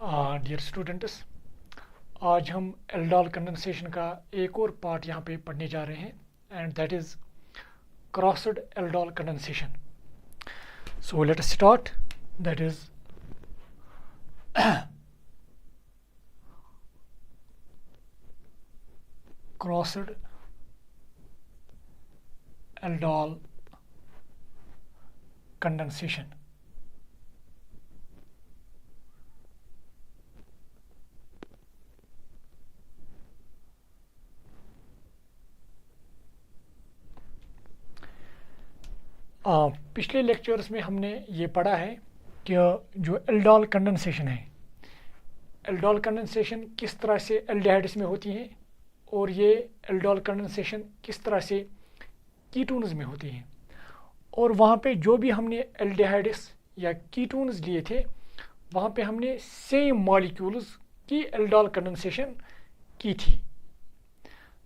Dear students, आज हम aldol condensation का एक और पार्ट यहाँ पे पढ़ने जा रहे हैं and that is crossed aldol condensation. So let us start. That is crossed aldol condensation. पिछले लेक्चर्स में हमने ये पढ़ा है कि जो एल्डोल कंडेंसेशन है, एल्डोल कंडेंसेशन किस तरह से एल्डिहाइड्स में होती हैं और ये एल्डोल कंडेंसेशन किस तरह से कीटोन्स में होती हैं. और वहाँ पे जो भी हमने एल्डिहाइड्स या कीटोन्स लिए थे वहाँ पे हमने सेम मॉलिक्यूल्स की एल्डोल कंडेंसेशन की थी.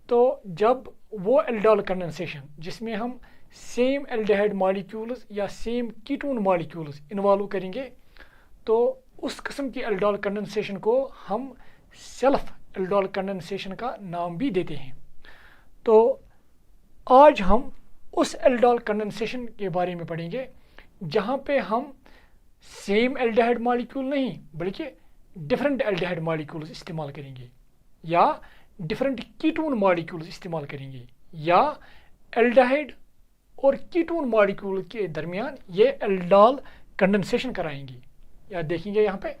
तो जब वो एल्डोल कंडेंसेशन जिसमें हम सेम एल्डिहाइड मॉलिक्यूल्स या सेम कीटोन मॉलिक्यूल्स इन्वॉल्व करेंगे तो उस किस्म की एल्डोल कंडेंसेशन को हम सेल्फ एल्डोल कंडेंसेशन का नाम भी देते हैं. तो आज हम उस एल्डोल कंडेंसेशन के बारे में पढ़ेंगे जहाँ पे हम सेम एल्डिहाइड मॉलिक्यूल नहीं बल्कि डिफरेंट एल्डिहाइड मॉलिक्यूल्स इस्तेमाल करेंगे या डिफरेंट कीटोन मॉलिक्यूल्स इस्तेमाल करेंगे या एल्डिहाइड और कीटोन मॉलिक्यूल के दरमियान ये एल्डोल कंडेंसेशन कराएंगे या देखेंगे यहाँ पे.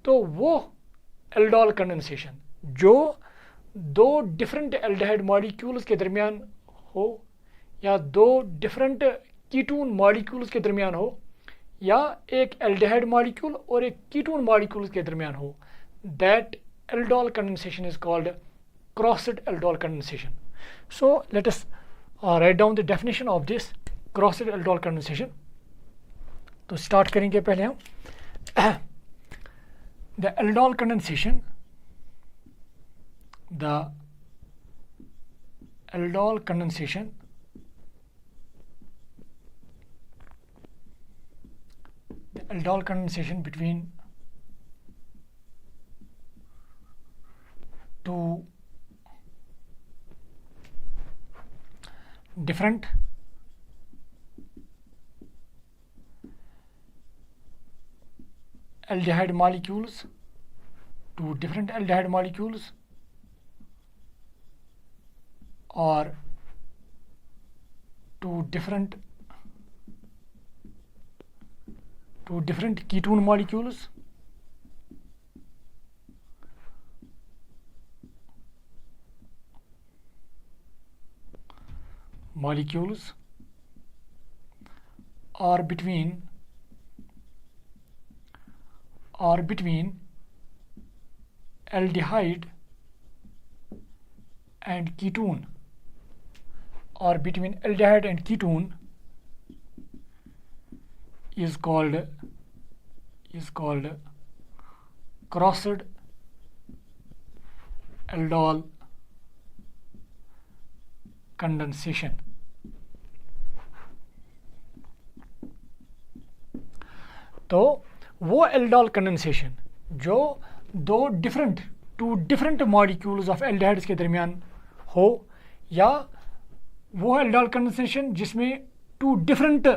तो वो एल्डोल कंडेंसेशन जो दो डिफरेंट एल्डिहाइड मॉलिक्यूल्स के दरमियान हो या दो डिफरेंट कीटोन मॉलिक्यूल्स के दरमियान हो या एक एल्डिहाइड मॉलिक्यूल और एक कीटोन मॉलिक्यूल के दरमियान हो, that aldol condensation is called crossed aldol condensation. So let us write down the definition of this crossed aldol condensation. तो स्टार्ट करेंगे पहले हम. the aldol condensation the aldol condensation the aldol condensation between two different aldehyde molecules, two different aldehyde molecules or two different ketone molecules are between aldehyde and ketone or between aldehyde and ketone is called crossed aldol condensation. तो वो aldol condensation जो two different molecules of aldehydes के दरमियान हो या वो aldol condensation जिसमें two different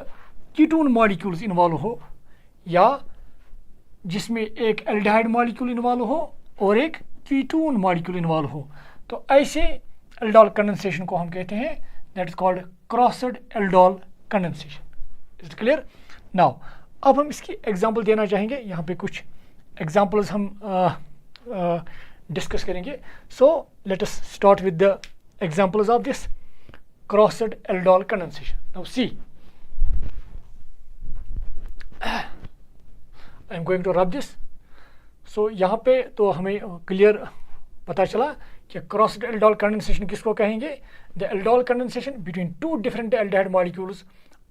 ketone molecules involve हो या जिसमें एक एल्डिहाइड मॉलिक्यूल इन्वॉल्व हो और एक कीटोन मॉलिक्यूल इन्वॉल्व हो, तो ऐसे एल्डोल कंडेंसेशन को हम कहते हैं that is called crossed aldol condensation. Is it clear? Now अब हम इसकी एग्जांपल देना चाहेंगे. यहाँ पे कुछ एग्जांपल्स हम डिस्कस करेंगे. So let us start with the examples of this crossed aldol condensation. Now see, I am going to rub this. So यहाँ पे तो हमें क्लियर पता चला कि क्रॉस्ड एल्डोल कंडेंसेशन किसको कहेंगे. The aldol condensation between two different aldehyde molecules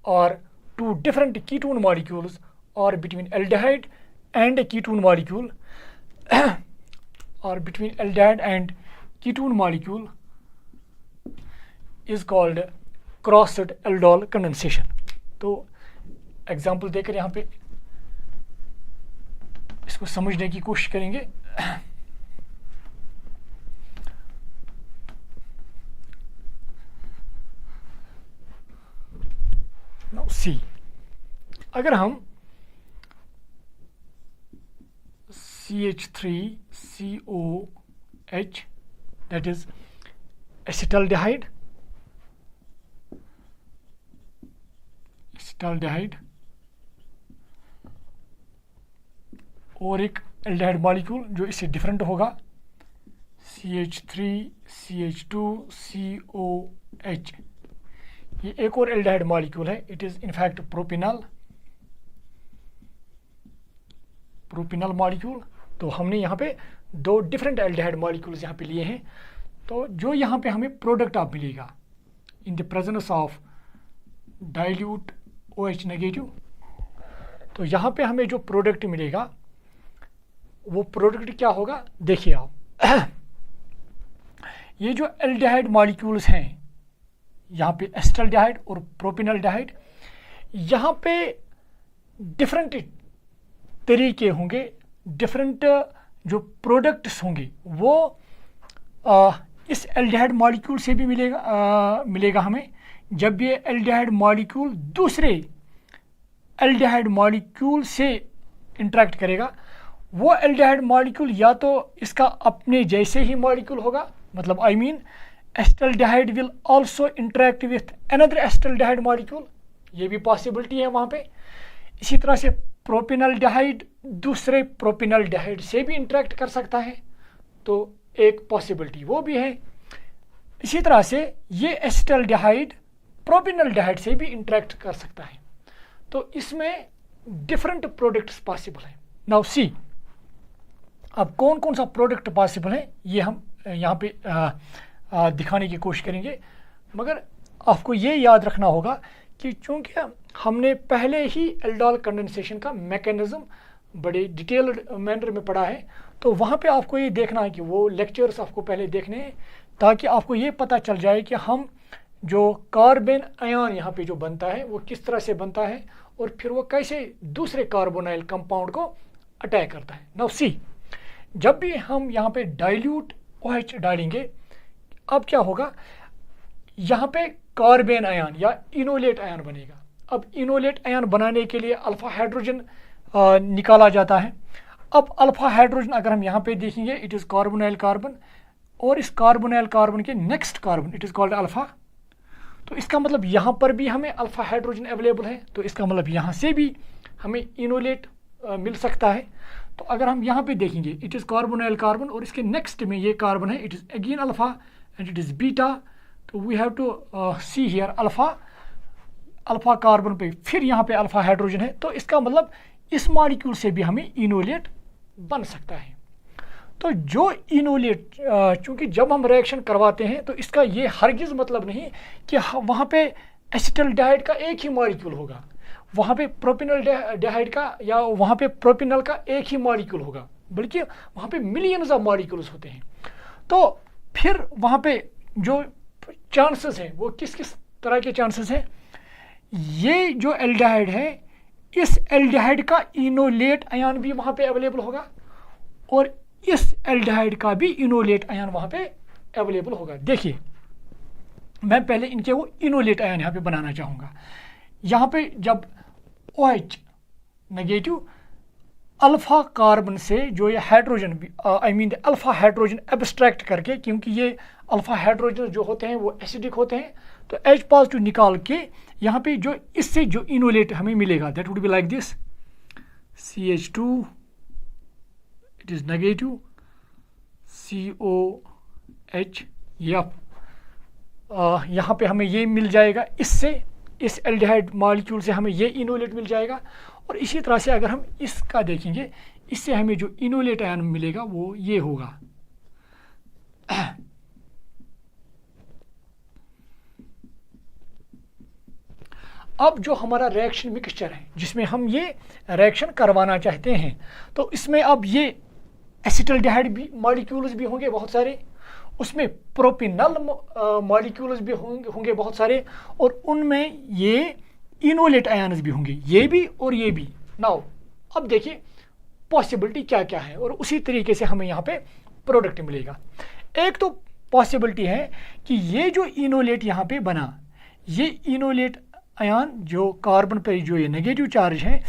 और two different ketone molecules or between aldehyde and a ketone molecule or between aldehyde and ketone molecule is called crossed aldol condensation. तो example देकर यहाँ पे इसको समझने की कोशिश करेंगे। नाउ सी, अगर हम CH3COH, that is acetaldehyde, और एक एल्डिहाइड मॉलिक्यूल जो इससे डिफरेंट होगा, CH3CH2COH, ये एक और एल्डिहाइड मॉलिक्यूल है। It is in fact propanal molecule. तो हमने यहाँ पे दो डिफरेंट एल्डिहाइड मॉलिक्यूल्स यहाँ पे लिए हैं। तो जो यहाँ पे हमें प्रोडक्ट आप मिलेगा इन the presence of dilute OH negative, तो यहाँ पे हमें जो प्रोडक्ट मिलेगा वो प्रोडक्ट क्या होगा, देखिए आप ये जो एल्डिहाइड मॉलिक्यूल्स हैं यहाँ पे एसिटाल्डिहाइड और प्रोपिनल्डिहाइड, यहाँ पे डिफरेंट तरीके होंगे, डिफरेंट जो प्रोडक्ट्स होंगे वो इस एल्डिहाइड मॉलिक्यूल से भी मिलेगा हमें। जब ये एल्डिहाइड मॉलिक्यूल दूसरे एल्डिहाइड मॉलिक्यूल से इंटरेक्ट करेगा, वो एल्डिहाइड मॉलिक्यूल या तो इसका अपने जैसे ही मॉलिक्यूल होगा, मतलब I mean acetaldehyde will also interact with another acetaldehyde molecule, ये भी पॉसिबिलिटी है वहाँ पे। इसी तरह से प्रोपिनल्डिहाइड दूसरे प्रोपिनल्डिहाइड से भी इंटरेक्ट कर सकता है, तो एक पॉसिबिलिटी वो भी है। इसी तरह से ये एसिटाल्डिहाइड प्रोपिनल्डिहाइड से भी इंटरेक्ट कर सकता है। तो इसमें डिफरेंट प्रोडक्ट्स पॉसिबल हैं। नाउ सी, अब कौन कौन सा प्रोडक्ट पॉसिबल है ये हम यहाँ पे दिखाने की कोशिश करेंगे। मगर आपको ये याद रखना होगा कि चूँकि हमने पहले ही एल्डोल कंडेंसेशन का मैकेनिज्म बड़े डिटेल्ड मैनर में पढ़ा है, तो वहाँ पे आपको ये देखना है कि वो लेक्चर्स आपको पहले देखने हैं, ताकि आपको ये पता चल जाए कि हम जो कार्बन आयन यहाँ पे जो बनता है वो किस तरह से बनता है और फिर वो कैसे दूसरे कार्बोनाइल कंपाउंड को अटैक करता है। नाउ सी, जब भी हम यहाँ पे डाइल्यूट OH डालेंगे, अब क्या होगा, यहाँ पे कार्बन आयन या इनोलेट आयन बनेगा। अब इनोलेट आयन बनाने के लिए अल्फा हाइड्रोजन निकाला जाता है। अब अल्फा हाइड्रोजन अगर हम यहाँ पे देखेंगे, इट इज़ कार्बोनाइल कार्बन, और इस कार्बोनाइल कार्बन के next carbon it is called alpha. तो इसका मतलब यहाँ पर भी हमें अल्फा हाइड्रोजन अवेलेबल है, तो इसका मतलब यहाँ से भी हमें इनोलेट मिल सकता है। तो अगर हम यहाँ पे देखेंगे, इट इज़ कार्बोनाइल कार्बन और इसके नेक्स्ट में ये कार्बन है, it is again alpha and it is beta. तो we have to see here alpha carbon पे फिर यहाँ पे अल्फा हाइड्रोजन है, तो इसका मतलब इस मॉलिक्यूल से भी हमें इनोलेट बन सकता है। तो जो इनोलेट, चूँकि जब हम रिएक्शन करवाते हैं तो इसका ये हरगिज़ मतलब नहीं कि वहाँ पे एसिटाल्डिहाइड का एक ही मॉलिक्यूल होगा, वहाँ पे प्रोपिनल्डिहाइड का या वहाँ पे प्रोपिनल का एक ही मॉलिक्यूल होगा, बल्कि वहाँ पे मिलियंस ऑफ मॉलिक्यूल्स होते हैं। तो फिर वहाँ पे जो चांसेस हैं वो किस किस तरह के चांसेस हैं, ये जो एल्डिहाइड है इस एल्डिहाइड का इनोलेट आयन भी वहाँ पे अवेलेबल होगा और इस एल्डिहाइड का भी इनोलेट आयन वहाँ पे अवेलेबल होगा। देखिए, मैं पहले इनके वो इनोलेट आयन यहाँ पे बनाना चाहूँगा। यहाँ पे जब OH नेगेटिव अल्फा कार्बन से जो ये hydrogen I mean alpha hydrogen abstract करके, क्योंकि ये अल्फा हाइड्रोजन जो होते हैं वो एसिडिक होते हैं, तो H पॉजिटिव निकाल के यहाँ पे जो इससे जो इनोलेट हमें मिलेगा that would be like this, CH2 it is negative, COH, ये आप यहाँ पे हमें ये मिल जाएगा, इससे इस एल्डिहाइड मॉलिक्यूल से हमें ये इनोलेट मिल जाएगा। और इसी तरह से अगर हम इसका देखेंगे, इससे हमें जो इनोलेट आयन मिलेगा वो ये होगा। अब जो हमारा रिएक्शन मिक्सचर है जिसमें हम ये रिएक्शन करवाना चाहते हैं, तो इसमें अब ये एसिटाल्डिहाइड भी मॉलिक्यूल्स भी होंगे बहुत सारे, उसमें प्रोपिनल मॉलिक्यूल्स भी होंगे बहुत सारे, और उनमें ये इनोलेट आयन्स भी होंगे, ये भी और ये भी। नाउ अब देखिए, पॉसिबिलिटी क्या क्या है और उसी तरीके से हमें यहाँ पे प्रोडक्ट मिलेगा। एक तो पॉसिबिलिटी है कि ये जो इनोलेट यहाँ पे बना, ये इनोलेट आयन जो कार्बन पर जो ये नेगेटिव चार्ज है,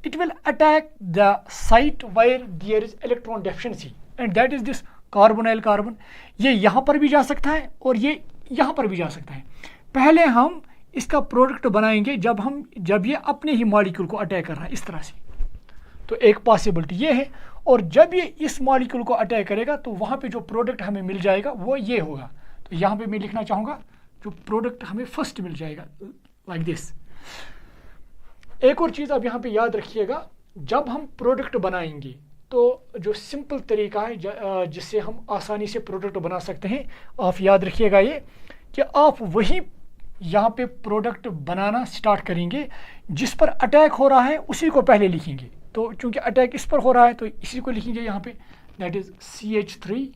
it will attack the site where there is electron deficiency and that is this carbonyl carbon. ये यहाँ पर भी जा सकता है और ये यहाँ पर भी जा सकता है। पहले हम इसका प्रोडक्ट बनाएंगे जब ये अपने ही मॉलिक्यूल को अटैक कर रहा है इस तरह से, तो एक पॉसिबिलिटी ये है। और जब ये इस मॉलिक्यूल को अटैक करेगा तो वहाँ पे जो प्रोडक्ट हमें मिल जाएगा वो ये होगा। तो यहाँ पे मैं लिखना चाहूँगा जो प्रोडक्ट हमें फर्स्ट मिल जाएगा लाइक दिस। एक और चीज़ आप यहाँ पे याद रखिएगा, जब हम प्रोडक्ट बनाएंगे तो जो सिंपल तरीका है जिससे हम आसानी से प्रोडक्ट बना सकते हैं, आप याद रखिएगा ये कि आप वही यहाँ पे प्रोडक्ट बनाना स्टार्ट करेंगे जिस पर अटैक हो रहा है उसी को पहले लिखेंगे। तो चूंकि अटैक इस पर हो रहा है तो इसी को लिखेंगे यहाँ पे, दैट इज CH3।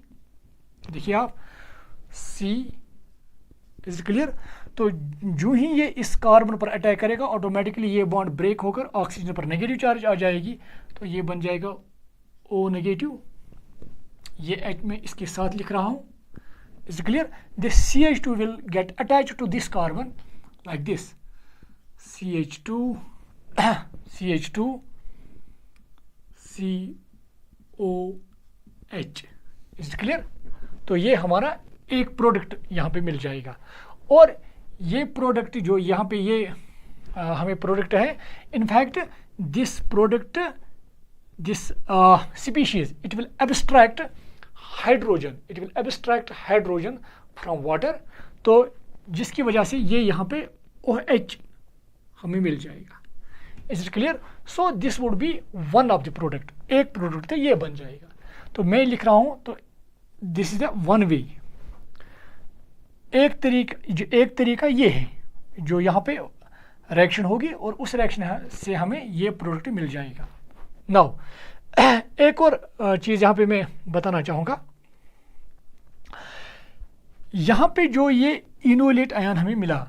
देखिए आप, C इज क्लियर। तो जो ही ये इस कार्बन पर अटैक करेगा ऑटोमेटिकली ये बॉन्ड ब्रेक होकर ऑक्सीजन पर नेगेटिव चार्ज आ जाएगी, तो ये बन जाएगा O नेगेटिव। ये H में इसके साथ लिख रहा हूँ, is clear. This CH2 will get attached to this carbon like this, CH2 CH2 COH, is clear. तो ये हमारा एक प्रोडक्ट यहाँ पे मिल जाएगा। और ये प्रोडक्ट जो यहाँ पे ये हमें प्रोडक्ट है, in fact this product, this species, it will abstract hydrogen from water, तो जिसकी वजह से ये यहाँ पे OH हमें मिल जाएगा। Is it clear? So this would be one of the product, एक प्रोडक्ट तो ये बन जाएगा। तो मैं लिख रहा हूँ, तो this is the one way. एक तरीका ये है जो यहाँ पे रिएक्शन होगी और उस रिएक्शन से हमें ये प्रोडक्ट मिल जाएगा। नाउ एक और चीज़ यहाँ पे मैं बताना चाहूँगा, यहाँ पे जो ये इनोलेट आयन हमें मिला,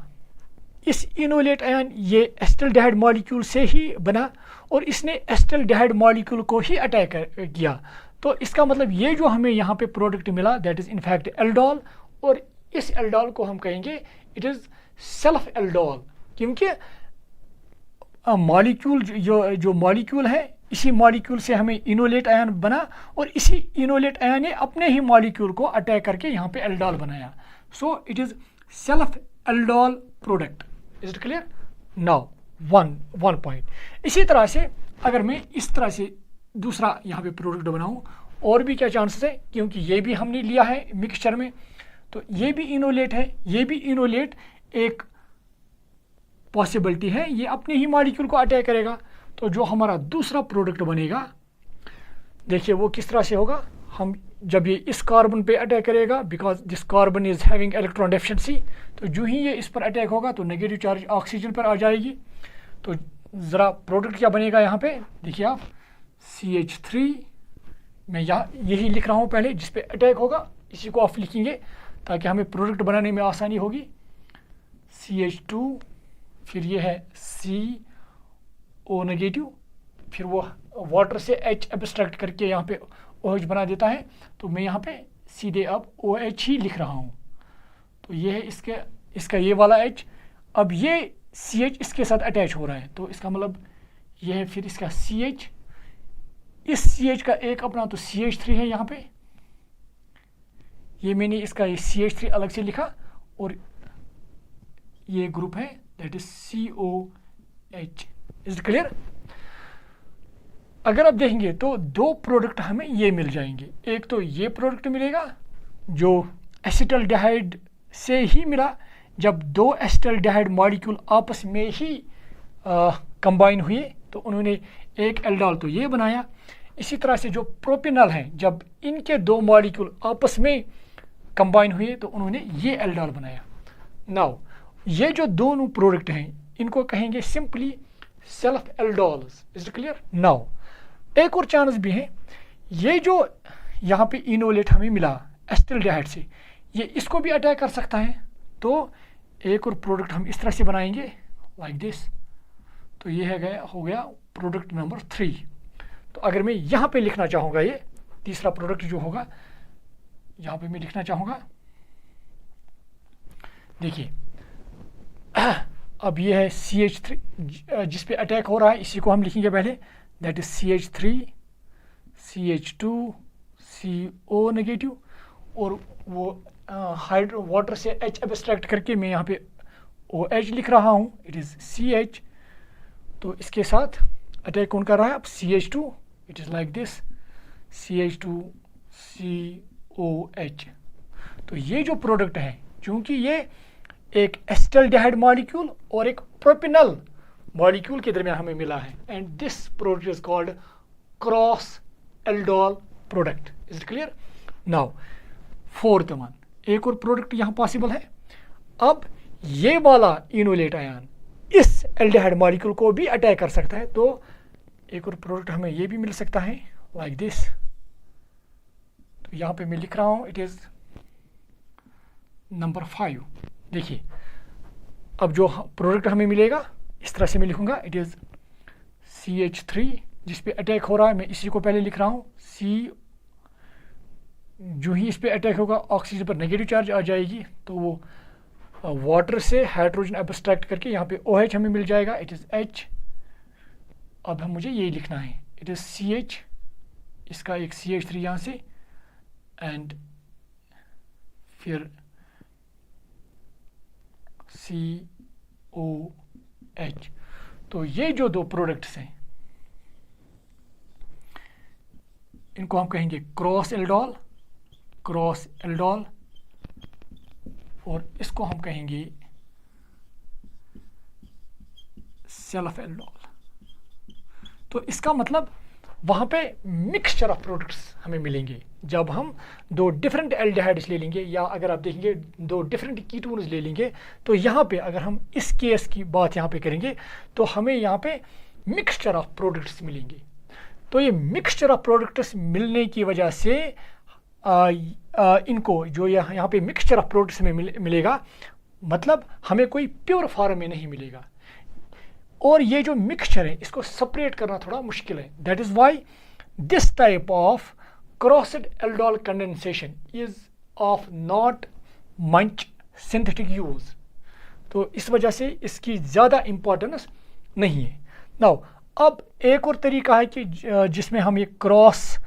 इस इनोलेट आयन ये एसिटाल्डिहाइड मॉलिक्यूल से ही बना और इसने एसिटाल्डिहाइड मॉलिक्यूल को ही अटैक किया। तो इसका मतलब ये जो हमें यहाँ पे प्रोडक्ट मिला दैट इज़ इनफैक्ट एल्डोल, और इस एल्डोल को हम कहेंगे इट इज़ सेल्फ एल्डोल, क्योंकि मॉलिक्यूल जो मॉलिक्यूल है, इसी मॉलिक्यूल से हमें इनोलेट आयन बना और इसी इनोलेट आयन ने अपने ही मॉलिक्यूल को अटैक करके यहाँ पे एल्डोल बनाया। सो it is self aldol product. Is it clear? Now one point. इसी तरह से अगर मैं इस तरह से दूसरा यहाँ पे प्रोडक्ट बनाऊँ, और भी क्या चांसेस है, क्योंकि ये भी हमने लिया है मिक्सचर में, तो ये भी इनोलेट है, ये भी इनोलेट एक पॉसिबिलिटी है, ये अपने ही मॉलिक्यूल को अटैक करेगा। तो जो हमारा दूसरा प्रोडक्ट बनेगा, देखिए वो किस तरह से होगा। हम जब ये इस कार्बन पे अटैक करेगा, because this carbon is having electron deficiency, तो जो ही ये इस पर अटैक होगा तो नेगेटिव चार्ज ऑक्सीजन पर आ जाएगी। तो ज़रा प्रोडक्ट क्या बनेगा यहाँ पे देखिए आप, CH3, मैं यहाँ यही लिख रहा हूँ पहले, जिस पे अटैक होगा इसी को आप लिखेंगे ताकि हमें प्रोडक्ट बनाने में आसानी होगी। CH2, फिर ये है CO नेगेटिव, फिर वो वाटर से H एब्स्ट्रैक्ट करके यहाँ पे OH बना देता है, तो मैं यहाँ पे सीधे अब OH ही लिख रहा हूँ। तो ये है इसका ये वाला H, अब ये CH इसके साथ अटैच हो रहा है, तो इसका मतलब ये है फिर इसका CH, इस CH का एक अपना तो CH3 है यहाँ पे, ये मैंने इसका ये CH3 अलग से लिखा, और ये ग्रुप है that is COH। Is it clear? अगर आप देखेंगे तो दो प्रोडक्ट हमें ये मिल जाएंगे, एक तो ये प्रोडक्ट मिलेगा जो एसिटाल्डिहाइड से ही मिला, जब दो एसिटाल्डिहाइड मॉलिक्यूल आपस में ही कंबाइन हुए तो उन्होंने एक एल्डोल तो ये बनाया। इसी तरह से जो प्रोपेनॉल हैं, जब इनके दो मॉलिक्यूल आपस में कंबाइन हुए तो उन्होंने ये एल्डोल बनाया। नाउ ये जो दोनों प्रोडक्ट हैं इनको कहेंगे simply self aldols. Is it clear? Now एक और चांस भी है, ये जो यहाँ पे इनोलेट हमें मिला एसिटाल्डिहाइड से, ये इसको भी अटैक कर सकता है। तो एक और प्रोडक्ट हम इस तरह से बनाएंगे लाइक दिस, तो ये है गया हो गया प्रोडक्ट नंबर 3। तो अगर मैं यहाँ पे लिखना चाहूँगा, ये तीसरा प्रोडक्ट जो होगा यहाँ पे मैं लिखना चाहूँगा, देखिए अब ये है CH3 जिस पे अटैक हो रहा है, इसी को हम लिखेंगे पहले, that is CH3 CH2 CO negative, और वो हाइड्रो वाटर से H एब्स्ट्रैक्ट करके मैं यहाँ पे OH लिख रहा हूँ, इट इज़ CH। तो इसके साथ अटैक कौन कर रहा है अब, CH2, it is like this CH2 COH। तो ये जो प्रोडक्ट है, चूँकि ये एक एसिटाल्डिहाइड मॉलिक्यूल और एक प्रोपिनल मॉलिक्यूल के दरमियान हमें मिला है, and this product is called cross aldol product. Is it clear? Now fourth one, एक और प्रोडक्ट यहाँ पॉसिबल है। अब ये वाला इनोलेट आयन इस एल्डिहाइड मॉलिक्यूल को भी अटैक कर सकता है, तो एक और प्रोडक्ट हमें ये भी मिल सकता है लाइक दिस। तो यहाँ पे मैं लिख रहा हूँ, इट इज नंबर 5। देखिए अब जो प्रोडक्ट हमें मिलेगा इस तरह से मैं लिखूंगा, इट इज CH3 जिस पे अटैक हो रहा है, मैं इसी को पहले लिख रहा हूँ C। जो ही इस पे अटैक होगा ऑक्सीजन पर नेगेटिव चार्ज आ जाएगी, तो वो वाटर से हाइड्रोजन एब्स्ट्रैक्ट करके यहाँ पे OH हमें मिल जाएगा, इट इज़ H। अब हम मुझे यही लिखना है, इट इज़ CH, इसका एक CH3 यहाँ से, एंड फिर COH। तो ये जो दो प्रोडक्ट्स हैं इनको हम कहेंगे क्रॉस एल्डोल, और इसको हम कहेंगे सेल्फ एल्डोल। तो इसका मतलब वहाँ पे मिक्सचर ऑफ प्रोडक्ट्स हमें मिलेंगे जब हम दो डिफरेंट एल्डिहाइड्स ले लेंगे, या अगर आप देखेंगे दो डिफरेंट कीटोन्स ले लेंगे। तो यहाँ पे अगर हम इस केस की बात यहाँ पे करेंगे तो हमें यहाँ पे मिक्सचर ऑफ प्रोडक्ट्स मिलेंगे। तो ये मिक्सचर ऑफ प्रोडक्ट्स मिलने की वजह से इनको जो यहाँ पे मिक्सचर ऑफ प्रोडक्ट्स में मिलेगा, मतलब हमें कोई प्योर फॉर्म में नहीं मिलेगा। और ये जो मिक्सचर है इसको सेपरेट करना थोड़ा मुश्किल है। That is why this type of crossed aldol condensation is of not much synthetic use. तो इस वजह से इसकी ज़्यादा इम्पोर्टेंस नहीं है। नाउ अब एक और तरीका है कि जिसमें हम ये क्रॉस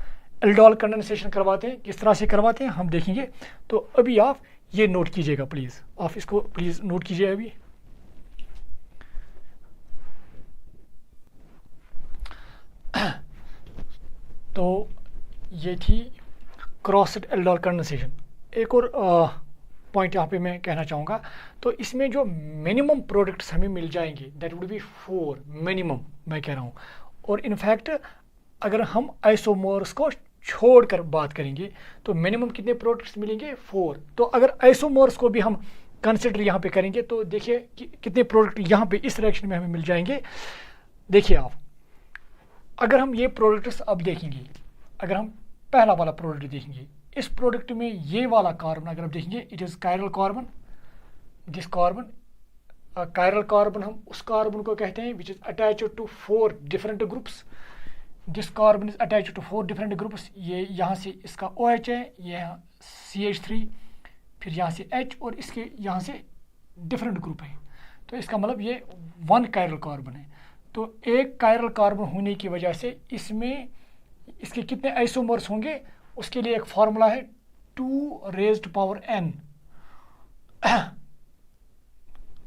एल्डोल कंडेंसेशन करवाते हैं, किस तरह से करवाते हैं हम देखेंगे। तो अभी आप ये नोट कीजिएगा प्लीज़, आप इसको प्लीज़ नोट कीजिए अभी। तो ये थी क्रॉस्ड एल्डोल कंडेंसेशन। एक और पॉइंट यहाँ पे मैं कहना चाहूँगा, तो इसमें जो मिनिमम प्रोडक्ट्स हमें मिल जाएंगे दैट वुड बी 4 मिनिमम, मैं कह रहा हूँ। और इनफैक्ट अगर हम आइसोमर्स को छोड़कर बात करेंगे तो मिनिमम कितने प्रोडक्ट्स मिलेंगे, 4। तो अगर आइसोमर्स को भी हम कंसिडर यहाँ पे करेंगे तो देखिए कि कितने प्रोडक्ट यहाँ पे इस रिएक्शन में हमें मिल जाएंगे। देखिए आप, अगर हम ये प्रोडक्ट्स अब देखेंगे, अगर हम पहला वाला प्रोडक्ट देखेंगे, इस प्रोडक्ट में ये वाला कार्बन अगर आप देखेंगे, it is chiral carbon. This carbon, chiral carbon हम उस कार्बन को कहते हैं which is attached to 4 different groups. This carbon is attached to 4 different groups. ये यहाँ से इसका OH है, ये यहाँ CH3, फिर यहाँ से H, और इसके यहाँ से डिफरेंट ग्रुप है। तो इसका मतलब ये 1 कायरल कार्बन है। तो एक कायरल कार्बन होने की वजह से इसमें इसके कितने आइसोमर्स होंगे, उसके लिए एक फार्मूला है 2 रेज्ड पावर n।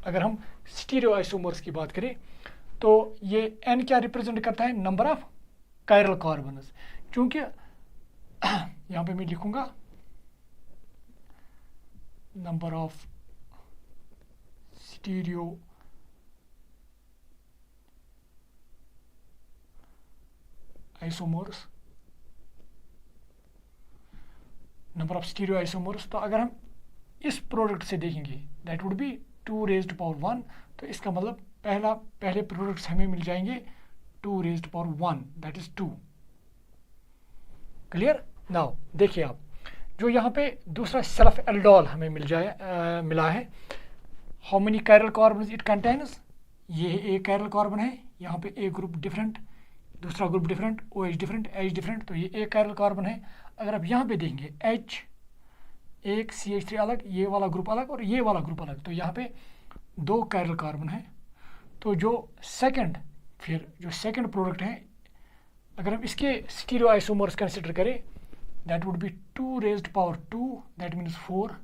अगर हम स्टीरियो आइसोमर्स की बात करें तो ये n क्या रिप्रेजेंट करता है, नंबर ऑफ कायरल कार्बन्स। क्योंकि यहाँ पे मैं लिखूंगा number of stereo isomers, number of stereo isomers. तो अगर हम इस प्रोडक्ट से देखेंगे that would be 2 raised power 1। तो इसका मतलब पहले प्रोडक्ट्स हमें मिल जाएंगे 2 raised power 1, that is 2। Clear? Now देखिए आप, जो यहाँ पे दूसरा सेल्फ एल्डोल हमें मिला है, how many chiral carbon it contains. ये एक कायरल कार्बन है, यहाँ पे एक ग्रुप डिफरेंट दूसरा group different, OH different, H different, तो ये एक कायरल कार्बन है। अगर आप यहाँ पे देखेंगे H एक, CH3 अलग, ये वाला ग्रुप अलग और ये वाला ग्रुप अलग, तो यहाँ पे 2 कायरल कार्बन है। तो जो सेकंड प्रोडक्ट है, अगर हम इसके स्टीरियो आइसोमर्स कंसिडर करें, that would be 2 raised power 2, that means 4।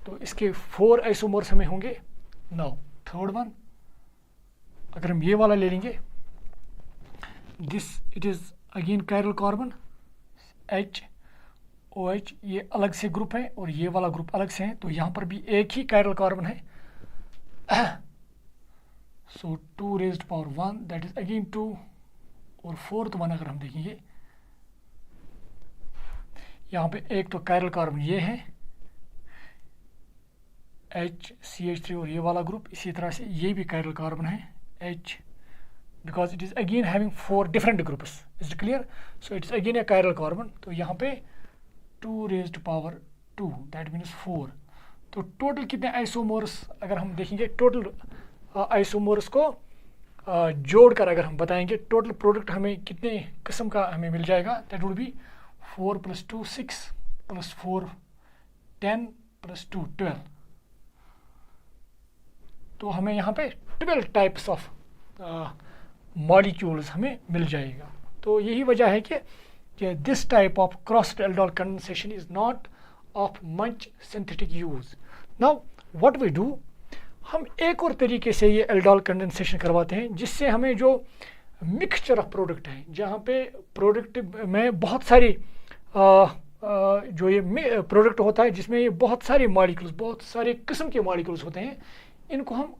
तो इसके 4 आइसोमर्स हमें होंगे। नाउ थर्ड वन, अगर हम ये वाला ले लेंगे, this it is again chiral carbon H OH, ये अलग से ग्रुप है और ये वाला ग्रुप अलग से है, तो यहाँ पर भी एक ही कायरल कार्बन है। सो 2 raised power 1, that is again 2, और फोर्थ वन अगर हम देखेंगे, यहाँ पे एक तो कायरल कार्बन ये है H CH3 और ये वाला ग्रुप, इसी तरह से ये भी कायरल कार्बन है H, because it is again having 4 different groups. Is it clear? So it is again a chiral carbon. तो यहाँ पे 2 raised power 2, that means 4. तो टोटल कितने आइसोमर्स अगर हम देखेंगे, टोटल आइसोमर्स को जोड़कर अगर हम बताएंगे, टोटल प्रोडक्ट हमें कितने किस्म का हमें मिल जाएगा, दैट वुड बी 4 + 2 6 + 4 10 + 2 12। तो हमें यहाँ पे 12 टाइप्स ऑफ मॉलिक्यूल्स हमें मिल जाएगा। तो यही वजह है कि this type of crossed aldol condensation is not of much synthetic use. Now what we do, हम एक और तरीके से ये एल्डोल कंडेंसेशन करवाते हैं, जिससे हमें जो मिक्सचर ऑफ प्रोडक्ट है, जहाँ पे प्रोडक्ट में बहुत सारी जो ये प्रोडक्ट होता है जिसमें ये बहुत सारे मॉलिक्यूल्स, बहुत सारे किस्म के मॉलिक्यूल्स होते हैं, इनको हम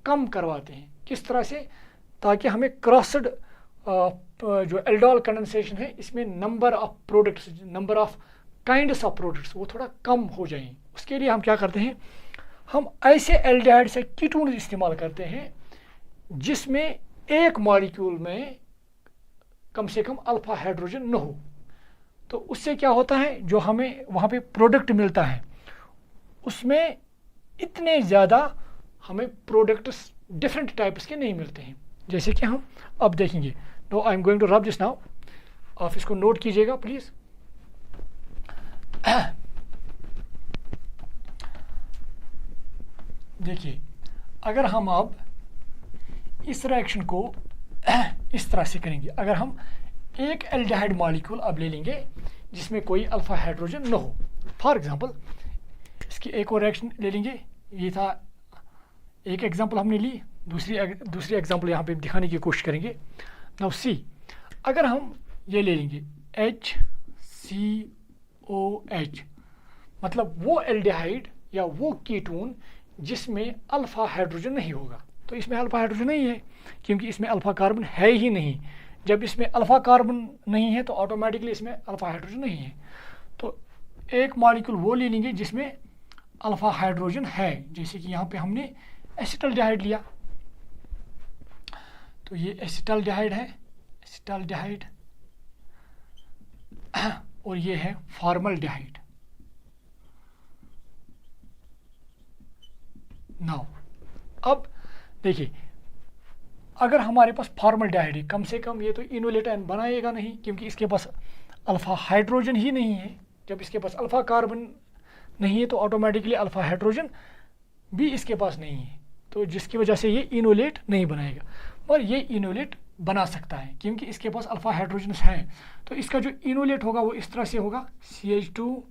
कम करवाते हैं। किस तरह से, ताकि हमें क्रॉस्ड जो एल्डोल कंडेंसेशन है, इसमें number of products, number of kinds of products वो थोड़ा कम हो जाएं। उसके लिए हम क्या करते हैं, हम ऐसे एल्डिहाइड से कीटोन इस्तेमाल करते हैं जिसमें एक मॉलिक्यूल में कम से कम अल्फा हाइड्रोजन न हो। तो उससे क्या होता है, जो हमें वहाँ पे प्रोडक्ट मिलता है उसमें इतने ज़्यादा हमें प्रोडक्ट्स डिफरेंट टाइप्स के नहीं मिलते हैं। जैसे कि हम अब देखेंगे, no I am going to rub this now, आप इसको नोट कीजिएगा प्लीज़। देखिए, अगर हम अब इस रिएक्शन को इस तरह से करेंगे, अगर हम एक एल्डिहाइड मॉलिक्यूल अब ले लेंगे जिसमें कोई अल्फा हाइड्रोजन न हो, फॉर एग्जांपल इसकी एक और रिएक्शन ले लेंगे। ये था एक एग्जांपल हमने ली, दूसरी एग्जांपल यहाँ पे दिखाने की कोशिश करेंगे। नाउ सी, अगर हम ये ले लेंगे HCOH, मतलब वो एल्डिहाइड या वो कीटोन जिसमें अल्फा हाइड्रोजन नहीं होगा। तो इसमें अल्फा हाइड्रोजन नहीं है क्योंकि इसमें अल्फा कार्बन है ही नहीं। जब इसमें अल्फा कार्बन नहीं है तो ऑटोमेटिकली इसमें अल्फा हाइड्रोजन नहीं है। तो एक मॉलिक्यूल वो ले लेंगे जिसमें अल्फा हाइड्रोजन है, जैसे कि यहाँ पे हमने एसिटल्डिहाइड लिया, तो ये एसिटल्डिहाइड है, एसिटल्डिहाइड, और ये है फॉर्मल्डिहाइड। नाउ अब देखिए, अगर हमारे पास फॉर्मल्डिहाइड है, कम से कम ये तो इनोलेट आयन बनाएगा नहीं क्योंकि इसके पास अल्फा हाइड्रोजन ही नहीं है। जब इसके पास अल्फा कार्बन नहीं है तो ऑटोमेटिकली अल्फा हाइड्रोजन भी इसके पास नहीं है, तो जिसकी वजह से ये इनोलेट नहीं बनाएगा। और ये इनोलेट बना सकता है क्योंकि इसके पास अल्फा हाइड्रोजन है। तो इसका जो इनोलेट होगा वो इस तरह से होगा CH2,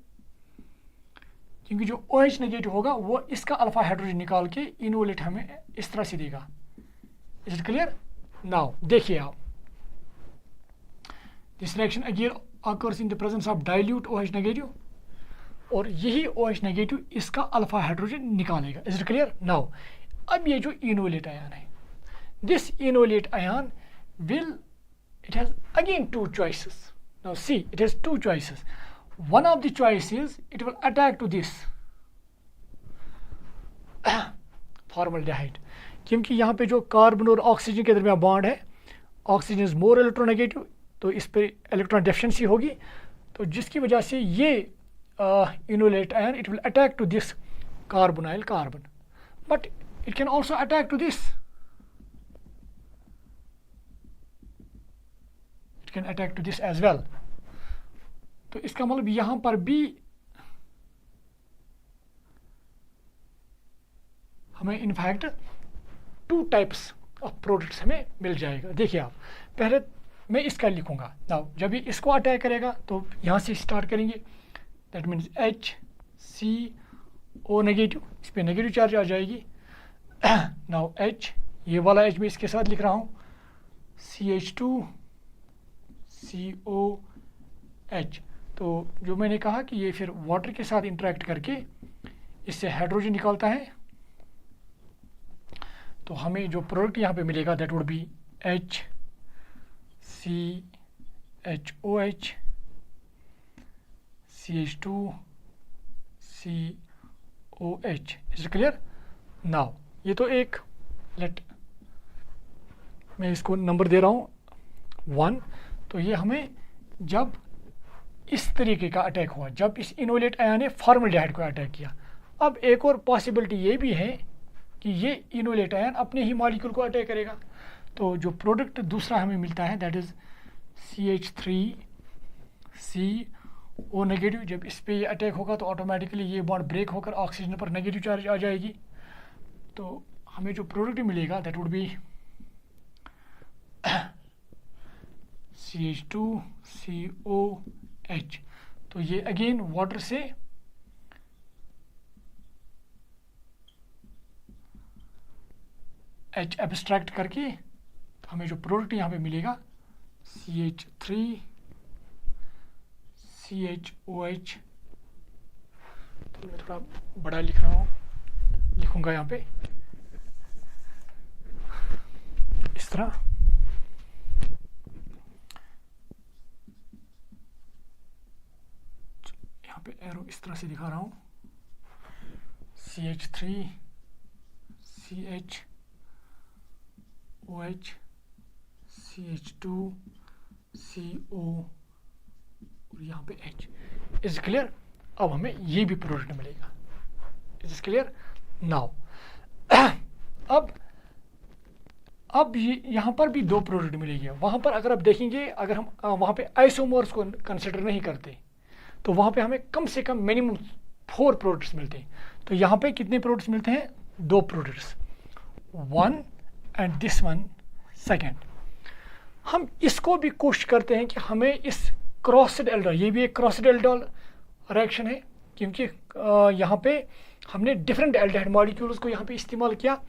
क्योंकि जो OH नेगेटिव होगा वो इसका अल्फा हाइड्रोजन निकाल के इनोलेट हमें इस तरह से देगा। Is it clear? नाउ देखिए आप, this reaction again occurs in the presence of dilute OH negative, और यही OH नेगेटिव इसका अल्फा हाइड्रोजन निकालेगा। Is it clear? नाउ अब ये जो इनोलेट आयन है, this enolate ion will, it has again two choices. Now see, it has two choices. One of the choices, it will attack to this formaldehyde, क्योंकि यहाँ पे जो carbon और oxygen के दरमियान बॉन्ड है, ऑक्सीजन इज मोर इलेक्ट्रोनेगेटिव, तो इस पर इलेक्ट्रॉन डेफिशिएंसी होगी, तो जिसकी वजह से ये enolate ion it will attack to this carbonyl carbon, but it can also attack to this, can attack to this as well. तो इसका मतलब यहाँ पर भी हमें इनफैक्ट 2 टाइप्स ऑफ प्रोडक्ट्स हमें मिल जाएगा। देखिए आप, पहले मैं इसका लिखूंगा नाउ, जब ये इसको अटैक करेगा तो यहाँ से स्टार्ट करेंगे, दैट मीन्स HCO नेगेटिव, इस पर नेगेटिव चार्ज आ जाएगी। नाउ H, ये वाला H मैं इसके साथ लिख रहा हूँ, CH2COH। तो जो मैंने कहा कि ये फिर वाटर के साथ इंटरेक्ट करके इससे हाइड्रोजन निकालता है, तो हमें जो प्रोडक्ट यहाँ पे मिलेगा that would be HCHOH CH2COH। Is clear? Now ये तो एक, लेट मैं इसको नंबर दे रहा हूँ 1। तो ये हमें जब इस तरीके का अटैक हुआ, जब इस इनोलेट आयन ने फॉर्मल्डिहाइड को अटैक किया। अब एक और पॉसिबिलिटी ये भी है कि ये इनोलेट आयन अपने ही मॉलिक्यूल को अटैक करेगा। तो जो प्रोडक्ट दूसरा हमें मिलता है दैट इज़ CH3CO नेगेटिव। जब इस पे ये अटैक होगा तो ऑटोमेटिकली ये बॉन्ड ब्रेक होकर ऑक्सीजन पर नेगेटिव चार्ज आ जाएगी। तो हमें जो प्रोडक्ट मिलेगा दैट वुड बी CH2COH। तो ये अगेन वाटर से H एब्स्ट्रैक्ट करके तो हमें जो प्रोडक्ट यहाँ पे मिलेगा CH3CHOH। तो मैं थोड़ा बड़ा लिख रहा हूँ, लिखूँगा यहाँ पे इस तरह। यहाँ पे एरो इस तरह से दिखा रहा हूँ, CH3CHOH CH2CO और यहाँ पे H। Is clear? अब हमें ये भी प्रोडक्ट मिलेगा। Is clear? नाउ अब ये यहाँ पर भी 2 प्रोडक्ट मिलेंगे। वहाँ पर अगर आप देखेंगे, अगर हम वहाँ पे आइसोमर्स को कंसिडर नहीं करते तो वहाँ पे हमें कम से कम मिनिमम 4 प्रोडक्ट्स मिलते हैं। तो यहाँ पे कितने प्रोडक्ट्स मिलते हैं? 2 products, 1 and this one second. हम इसको भी कोशिश करते हैं कि हमें इस क्रॉस्ड एल्डोल, ये भी एक क्रॉस्ड एल्डोल रिएक्शन है क्योंकि यहाँ पे हमने डिफरेंट एल्डिहाइड मॉलिक्यूल्स को यहाँ पे इस्तेमाल किया।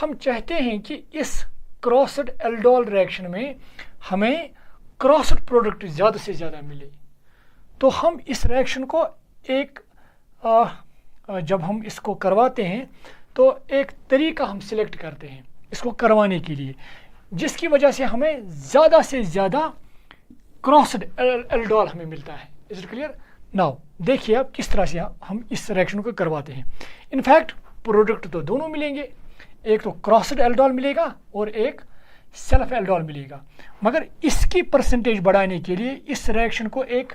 हम चाहते हैं कि इस क्रॉस्ड एल्डोल रिएक्शन में हमें क्रॉस्ड प्रोडक्ट ज़्यादा से ज़्यादा मिले। तो हम इस रिएक्शन को एक जब हम इसको करवाते हैं तो एक तरीका हम सिलेक्ट करते हैं इसको करवाने के लिए, जिसकी वजह से हमें ज़्यादा से ज़्यादा क्रॉस्ड एल्डोल हमें मिलता है। Is it clear? नाउ देखिए आप किस तरह से हम इस रिएक्शन को करवाते हैं। इनफैक्ट प्रोडक्ट तो दोनों मिलेंगे, एक तो क्रॉस्ड एल्डोल मिलेगा और एक सेल्फ एल्डोल मिलेगा, मगर इसकी परसेंटेज बढ़ाने के लिए इस रिएक्शन को एक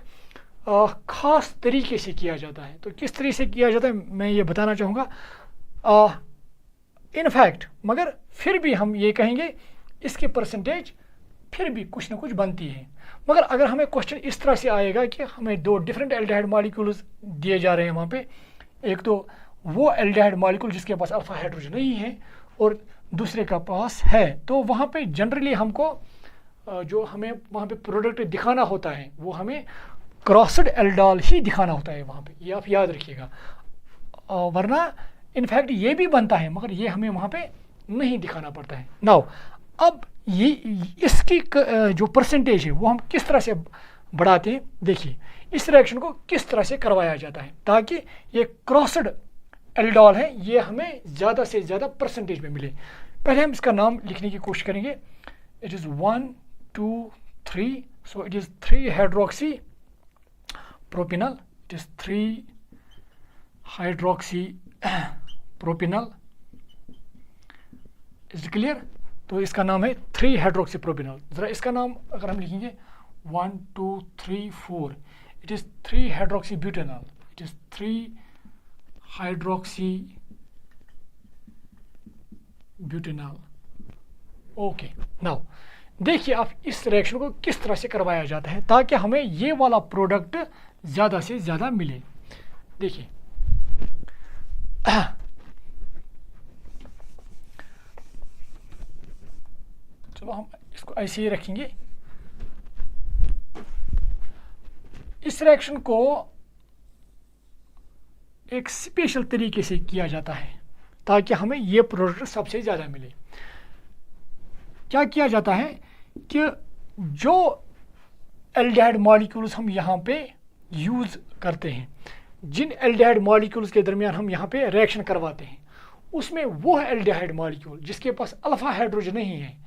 ख़ास तरीके से किया जाता है। तो किस तरीके से किया जाता है मैं ये बताना चाहूँगा। इनफैक्ट मगर फिर भी हम ये कहेंगे इसकी परसेंटेज फिर भी कुछ ना कुछ बनती है। मगर अगर हमें क्वेश्चन इस तरह से आएगा कि हमें 2 डिफरेंट एल्डिहाइड मॉलिक्यूल्स दिए जा रहे हैं वहाँ पे, एक तो वो एल्डिहाइड मॉलिक्यूल जिसके पास अल्फा हाइड्रोजन नहीं है और दूसरे का पास है, तो वहाँ पे जनरली हमको जो हमें वहाँ पे प्रोडक्ट दिखाना होता है वो हमें क्रॉस्ड एल्डोल ही दिखाना होता है वहाँ पे, ये आप याद रखिएगा। वरना इनफैक्ट ये भी बनता है मगर ये हमें वहाँ पे नहीं दिखाना पड़ता है। नाउ अब ये इसकी जो परसेंटेज है वो हम किस तरह से बढ़ाते हैं। देखिए इस रिएक्शन को किस तरह से करवाया जाता है ताकि ये क्रॉस्ड एल्डोल है ये हमें ज़्यादा से ज़्यादा परसेंटेज में मिले। पहले हम इसका नाम लिखने की कोशिश करेंगे। It is 1 2 3, so it is 3 hydroxy propanal, it is 3 hydroxy propanal. Is clear? तो इसका नाम है 3 हाइड्रोक्सी प्रोपिनल। ज़रा इसका नाम अगर हम लिखेंगे 1 2 3 4, it is 3 hydroxy butanol, it is 3 hydroxy butanol. Okay, now देखिए आप इस रिएक्शन को किस तरह से करवाया जाता है ताकि हमें ये वाला प्रोडक्ट ज़्यादा से ज़्यादा मिले। देखिए चलो हम इसको ऐसे ही रखेंगे। इस रिएक्शन को एक स्पेशल तरीके से किया जाता है ताकि हमें ये प्रोडक्ट सबसे ज़्यादा मिले। क्या किया जाता है कि जो एल्डिहाइड मॉलिक्यूल्स हम यहाँ पे यूज़ करते हैं, जिन एल्डिहाइड मॉलिक्यूल्स के दरमियान हम यहाँ पे रिएक्शन करवाते हैं, उसमें वो एल्डिहाइड मॉलिक्यूल जिसके पास अल्फा हाइड्रोजन नहीं है,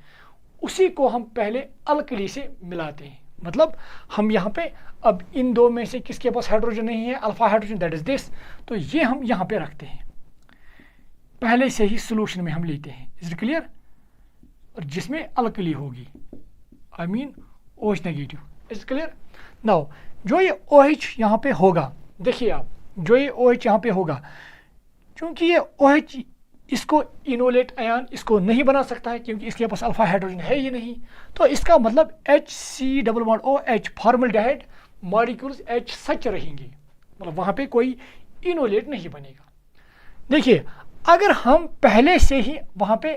उसी को हम पहले अल्कली से मिलाते हैं। मतलब हम यहाँ पे अब इन दो में से किसके पास हाइड्रोजन नहीं है, alpha hydrogen, that is this, तो ये हम यहाँ पे रखते हैं, पहले से ही सोल्यूशन में हम लेते हैं। Is it clear? और जिसमें अल्कली होगी, I mean OH negative. Is clear? Now जो ये OH यहाँ पे होगा, देखिए आप जो ये OH यहाँ पे होगा, क्योंकि ये OH इसको इनोलेट आयन इसको नहीं बना सकता है क्योंकि इसके पास अल्फा हाइड्रोजन है ही नहीं, तो इसका मतलब HC=OH फॉर्मल्डिहाइड मॉलिक्यूल्स H सच रहेंगे, मतलब वहाँ पे कोई इनोलेट नहीं बनेगा। देखिए अगर हम पहले से ही वहाँ पे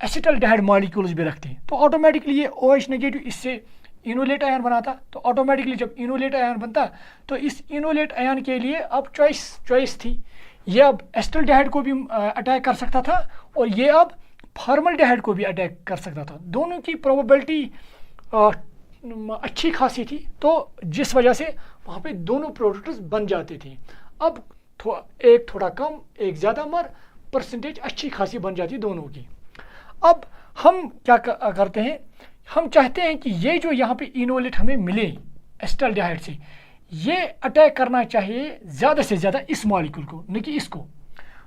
एसिटल्डिहाइड मॉलिक्यूल्स भी रखते हैं तो ऑटोमेटिकली ये OH नेगेटिव इससे इनोलेट आयन बनाता, तो ऑटोमेटिकली जब इनोलेट आयन बनता तो इस इनोलेट आयन के लिए अब चॉइस थी, ये अब एसिटल्डिहाइड को भी अटैक कर सकता था और ये अब फॉर्मल्डिहाइड को भी अटैक कर सकता था। दोनों की प्रोबेबिलिटी अच्छी खासी थी, तो जिस वजह से वहाँ पे दोनों प्रोडक्ट्स बन जाते थे। अब एक थोड़ा कम एक ज़्यादा, मगर परसेंटेज अच्छी खासी बन जाती दोनों की। अब हम क्या करते हैं, हम चाहते हैं कि ये जो यहाँ पे इनोलेट हमें मिले एसिटल्डिहाइड से, ये अटैक करना चाहिए ज़्यादा से ज़्यादा इस मॉलिक्यूल को, न कि इसको।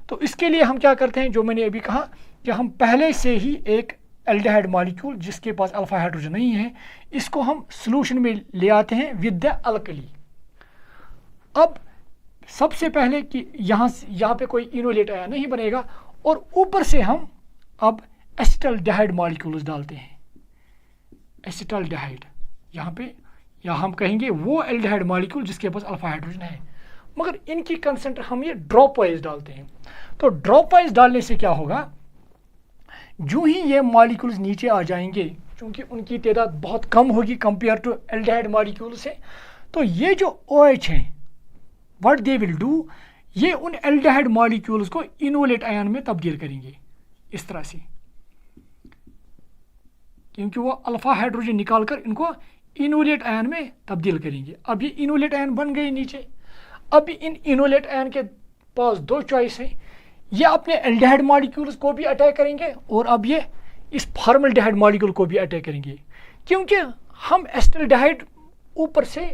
तो इसके लिए हम क्या करते हैं, जो मैंने अभी कहा कि हम पहले से ही एक एल्डिहाइड मॉलिक्यूल जिसके पास अल्फा हाइड्रोजन नहीं है, इसको हम सोल्यूशन में ले आते हैं विद द अल्कली। अब सबसे पहले कि यहाँ पे कोई इनोलेट आया नहीं बनेगा, और ऊपर से हम अब एसिटल्डिहाइड मॉलिक्यूल्स डालते हैं। एसिटल्डिहाइड यहाँ पे, या हम कहेंगे वो एल्डिहाइड मॉलिक्यूल जिसके पास अल्फा हाइड्रोजन है, मगर इनकी कंसेंट्रेशन हम ये ड्रॉप वाइज डालते हैं। तो ड्रॉप वाइज डालने से क्या होगा, जो ही ये मॉलिक्यूल्स नीचे आ जाएंगे, क्योंकि उनकी तादाद बहुत कम होगी कंपेयर टू एल्डिहाइड मॉलिक्यूल से, तो ये जो OH हैं व्हाट दे विल डू, ये उन एल्डिहाइड मॉलिक्यूल्स को इनोलेट आयन में तब्दील करेंगे इस तरह से, क्योंकि वो अल्फा हाइड्रोजन निकालकर इनको इनोलेट आयन में तब्दील करेंगे। अब ये इनोलेट आयन बन गए नीचे। अब इन इनोलेट आयन के पास दो चॉइस है, ये अपने एल्डिहाइड मॉलिक्यूल्स को भी अटैक करेंगे और अब ये इस फॉर्मल्डिहाइड मॉलिक्यूल को भी अटैक करेंगे, क्योंकि हम एसिटल्डिहाइड ऊपर से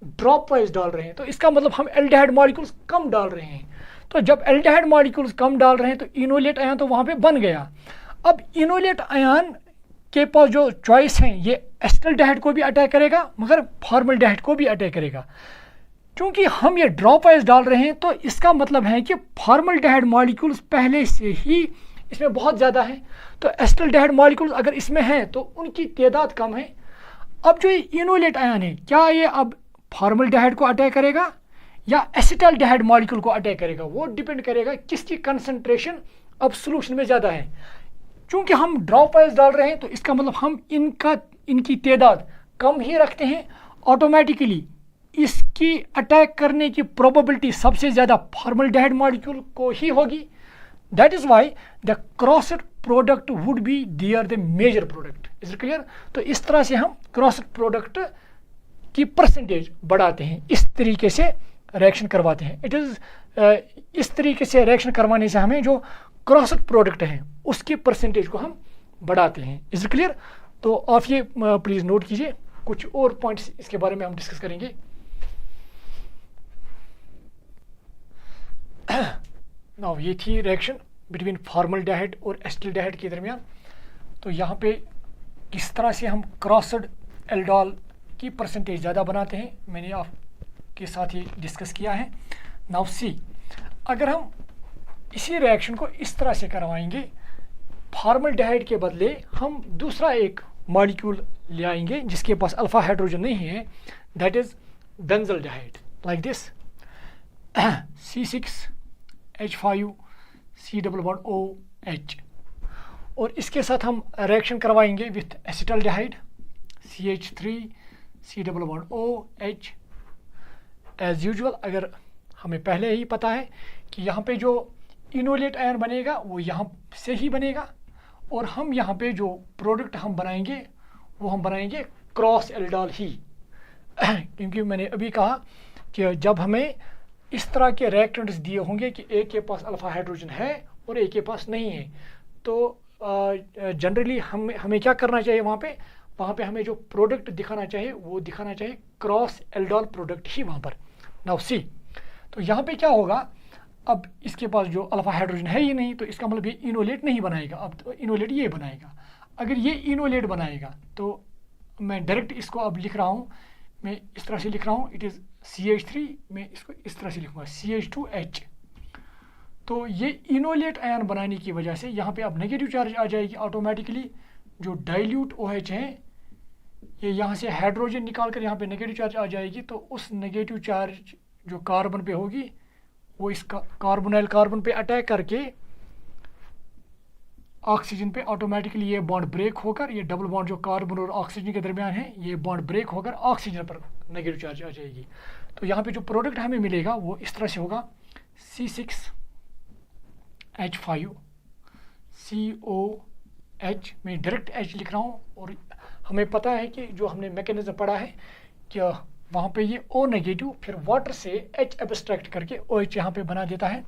ड्रॉप वाइज डाल रहे हैं, तो इसका मतलब हम एल्डिहाइड मॉलिक्यूल्स कम डाल रहे हैं। तो जब एल्डिहाइड मॉलिक्यूल्स कम डाल रहे हैं तो इनोलेट आयन तो वहाँ पे बन गया। अब इनोलेट आयन के पास जो चॉइस है, ये एसिटल्डिहाइड को भी अटैक करेगा मगर फॉर्मल्डिहाइड को भी अटैक करेगा। क्योंकि हम ये ड्रॉप वाइज डाल रहे हैं तो इसका मतलब है कि फॉर्मल्डिहाइड मॉलिक्यूल्स पहले से ही इसमें बहुत ज़्यादा है, तो एसिटल्डिहाइड मॉलिक्यूल्स अगर इसमें हैं तो उनकी तादाद कम है। अब जो ये इनोलेट आयन है, क्या ये अब फॉर्मल्डिहाइड को अटैक करेगा या एसिटल्डिहाइड मॉलिक्यूल को अटैक करेगा, वो डिपेंड करेगा किसकी कंसंट्रेशन अब सोल्यूशन में ज़्यादा है। चूँकि हम ड्रॉप वाइज डाल रहे हैं तो इसका मतलब हम इनकी तादाद कम ही रखते हैं, ऑटोमेटिकली इसकी अटैक करने की प्रोबेबिलिटी सबसे ज़्यादा फॉर्मल्डिहाइड मॉलिक्यूल को ही होगी। That is why the crossed product would be there the major product. Is it clear? तो इस तरह से हम क्रॉस्ड प्रोडक्ट की परसेंटेज बढ़ाते हैं, इस तरीके से रिएक्शन करवाते हैं। इट इज़ इस तरीके से रिएक्शन करवाने से हमें जो क्रॉस्ड प्रोडक्ट हैं उसकी परसेंटेज को हम बढ़ाते हैं। Is it clear? तो आप ये प्लीज़ नोट कीजिए, कुछ और पॉइंट्स इसके बारे में हम डिस्कस करेंगे। नाउ ये थी रिएक्शन बिटवीन फॉर्मल्डिहाइड और एसिटल्डिहाइड के दरमियान। तो यहाँ पे किस तरह से हम क्रॉस्ड एल्डोल की परसेंटेज ज़्यादा बनाते हैं, मैंने आपके साथ ही डिस्कस किया है। नाउ सी, अगर हम इसी रिएक्शन को इस तरह से करवाएंगे, फॉर्मल्डिहाइड के बदले हम दूसरा एक मॉलिक्यूल ले आएंगे जिसके पास अल्फा हाइड्रोजन नहीं है, that is benzaldehyde, like this C6H5 C double bond OH। और इसके साथ हम रिएक्शन करवाएंगे with acetaldehyde CH3 C double bond OH। As usual, अगर हमें पहले ही पता है कि यहाँ पे जो इनोलेट आयन बनेगा वो यहाँ से ही बनेगा, और हम यहाँ पे जो प्रोडक्ट हम बनाएंगे वो हम बनाएंगे क्रॉस एल्डॉल ही क्योंकि मैंने अभी कहा कि जब हमें इस तरह के रिएक्टेंट्स दिए होंगे कि एक के पास अल्फा हाइड्रोजन है और एक के पास नहीं है, तो जनरली हमें क्या करना चाहिए, वहाँ पे हमें जो प्रोडक्ट दिखाना चाहिए वो दिखाना चाहिए क्रॉस एल्डॉल प्रोडक्ट ही वहाँ पर। नाउ सी, तो यहाँ पे क्या होगा, अब इसके पास जो अल्फा हाइड्रोजन है ही नहीं, तो इसका मतलब ये इनोलेट नहीं बनाएगा, अब तो इनोलेट ये बनाएगा। अगर ये इनोलेट बनाएगा तो मैं डायरेक्ट इसको अब लिख रहा हूँ, मैं इस तरह से लिख रहा हूँ, इट इज़ CH3, मैं इसको इस तरह से लिखूँगा CH2H। तो ये इनोलेट आयन बनाने की वजह से यहाँ पे अब नेगेटिव चार्ज आ जाएगी ऑटोमेटिकली। जो डाइल्यूट OH है ये यहाँ से हाइड्रोजन निकाल कर यहाँ पे नेगेटिव चार्ज आ जाएगी, तो उस नेगेटिव चार्ज जो कार्बन पे होगी वो इस कार्बोनाइल कार्बन पे अटैक करके ऑक्सीजन पे ऑटोमेटिकली ये बॉन्ड ब्रेक होकर, ये डबल बॉन्ड जो कार्बन और ऑक्सीजन के दरमियान है ये बॉन्ड ब्रेक होकर ऑक्सीजन पर नेगेटिव चार्ज आ जाएगी। तो यहाँ पे जो प्रोडक्ट हमें मिलेगा वो इस तरह से होगा C6H5 COH, मैं डायरेक्ट H लिख रहा हूँ, और हमें पता है कि जो हमने मैकेनिज्म पढ़ा है कि वहाँ पे ये O नेगेटिव फिर वाटर से H एब्स्ट्रैक्ट करके OH यहाँ पे बना देता है,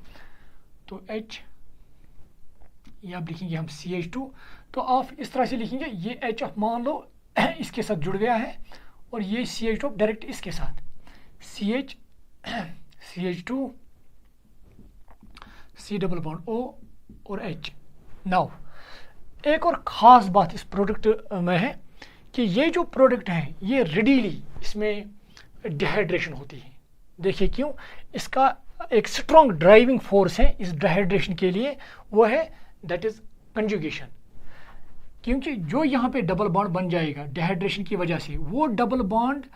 तो H ये आप लिखेंगे हम CH2। तो आप इस तरह से लिखेंगे, ये H आप मान लो इसके साथ जुड़ गया है, और ये CH2 डायरेक्ट इसके साथ CH2 C double bond O और H। नाउ एक और ख़ास बात इस प्रोडक्ट में है कि ये जो प्रोडक्ट है ये रेडीली इसमें डिहाइड्रेशन होती है। देखिए क्यों, इसका एक स्ट्रॉन्ग ड्राइविंग फोर्स है इस डिहाइड्रेशन के लिए, वो है दैट इज कंजुगेशन। क्योंकि जो यहाँ पे डबल बॉन्ड बन जाएगा डिहाइड्रेशन की वजह से, वो डबल बॉन्ड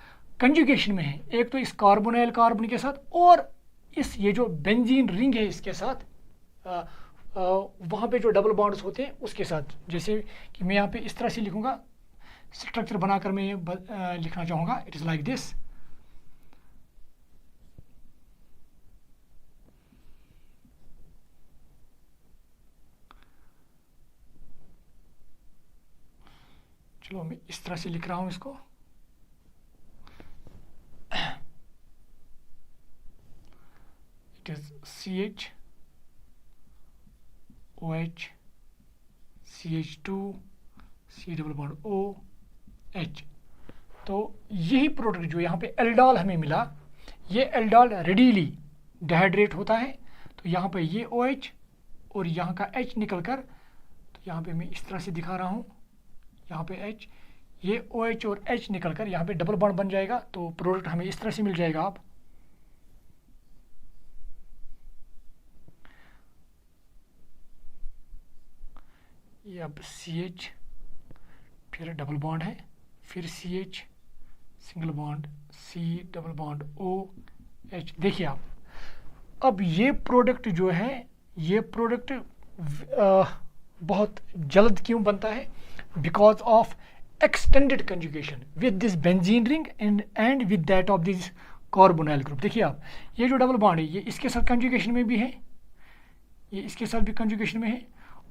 कंजुगेशन में है, एक तो इस कार्बोनाइल कार्बन के साथ और इस ये जो बेंजीन रिंग है इसके साथ, वहाँ पे जो डबल बॉन्ड्स होते हैं उसके साथ। जैसे कि मैं यहाँ पे इस तरह से लिखूँगा, स्ट्रक्चर बनाकर मैं लिखना चाहूँगा, इट इज़ लाइक दिस। चलो मैं इस तरह से लिख रहा हूँ इसको, it is CH OH CH2 C double bond OH। तो यही प्रोडक्ट जो यहाँ पे एल्डॉल हमें मिला, ये एल्डॉल रेडीली डिहाइड्रेट होता है। तो यहाँ पे ये OH और यहाँ का H निकल कर, तो यहाँ पे मैं इस तरह से दिखा रहा हूँ, यहाँ पे H, ये OH और H निकल कर यहाँ पे डबल बॉन्ड बन जाएगा, तो प्रोडक्ट हमें इस तरह से मिल जाएगा। आप ये अब CH फिर डबल बॉन्ड है, फिर CH single bond C double bond OH। देखिए आप, अब ये प्रोडक्ट जो है, ये प्रोडक्ट बहुत जल्द क्यों बनता है, because of extended conjugation with this benzene ring and with that of this carbonyl group. देखिए आप, ये जो डबल बॉन्ड है ये इसके साथ कंजुगेशन में भी है, ये इसके साथ भी कंजुगेशन में है,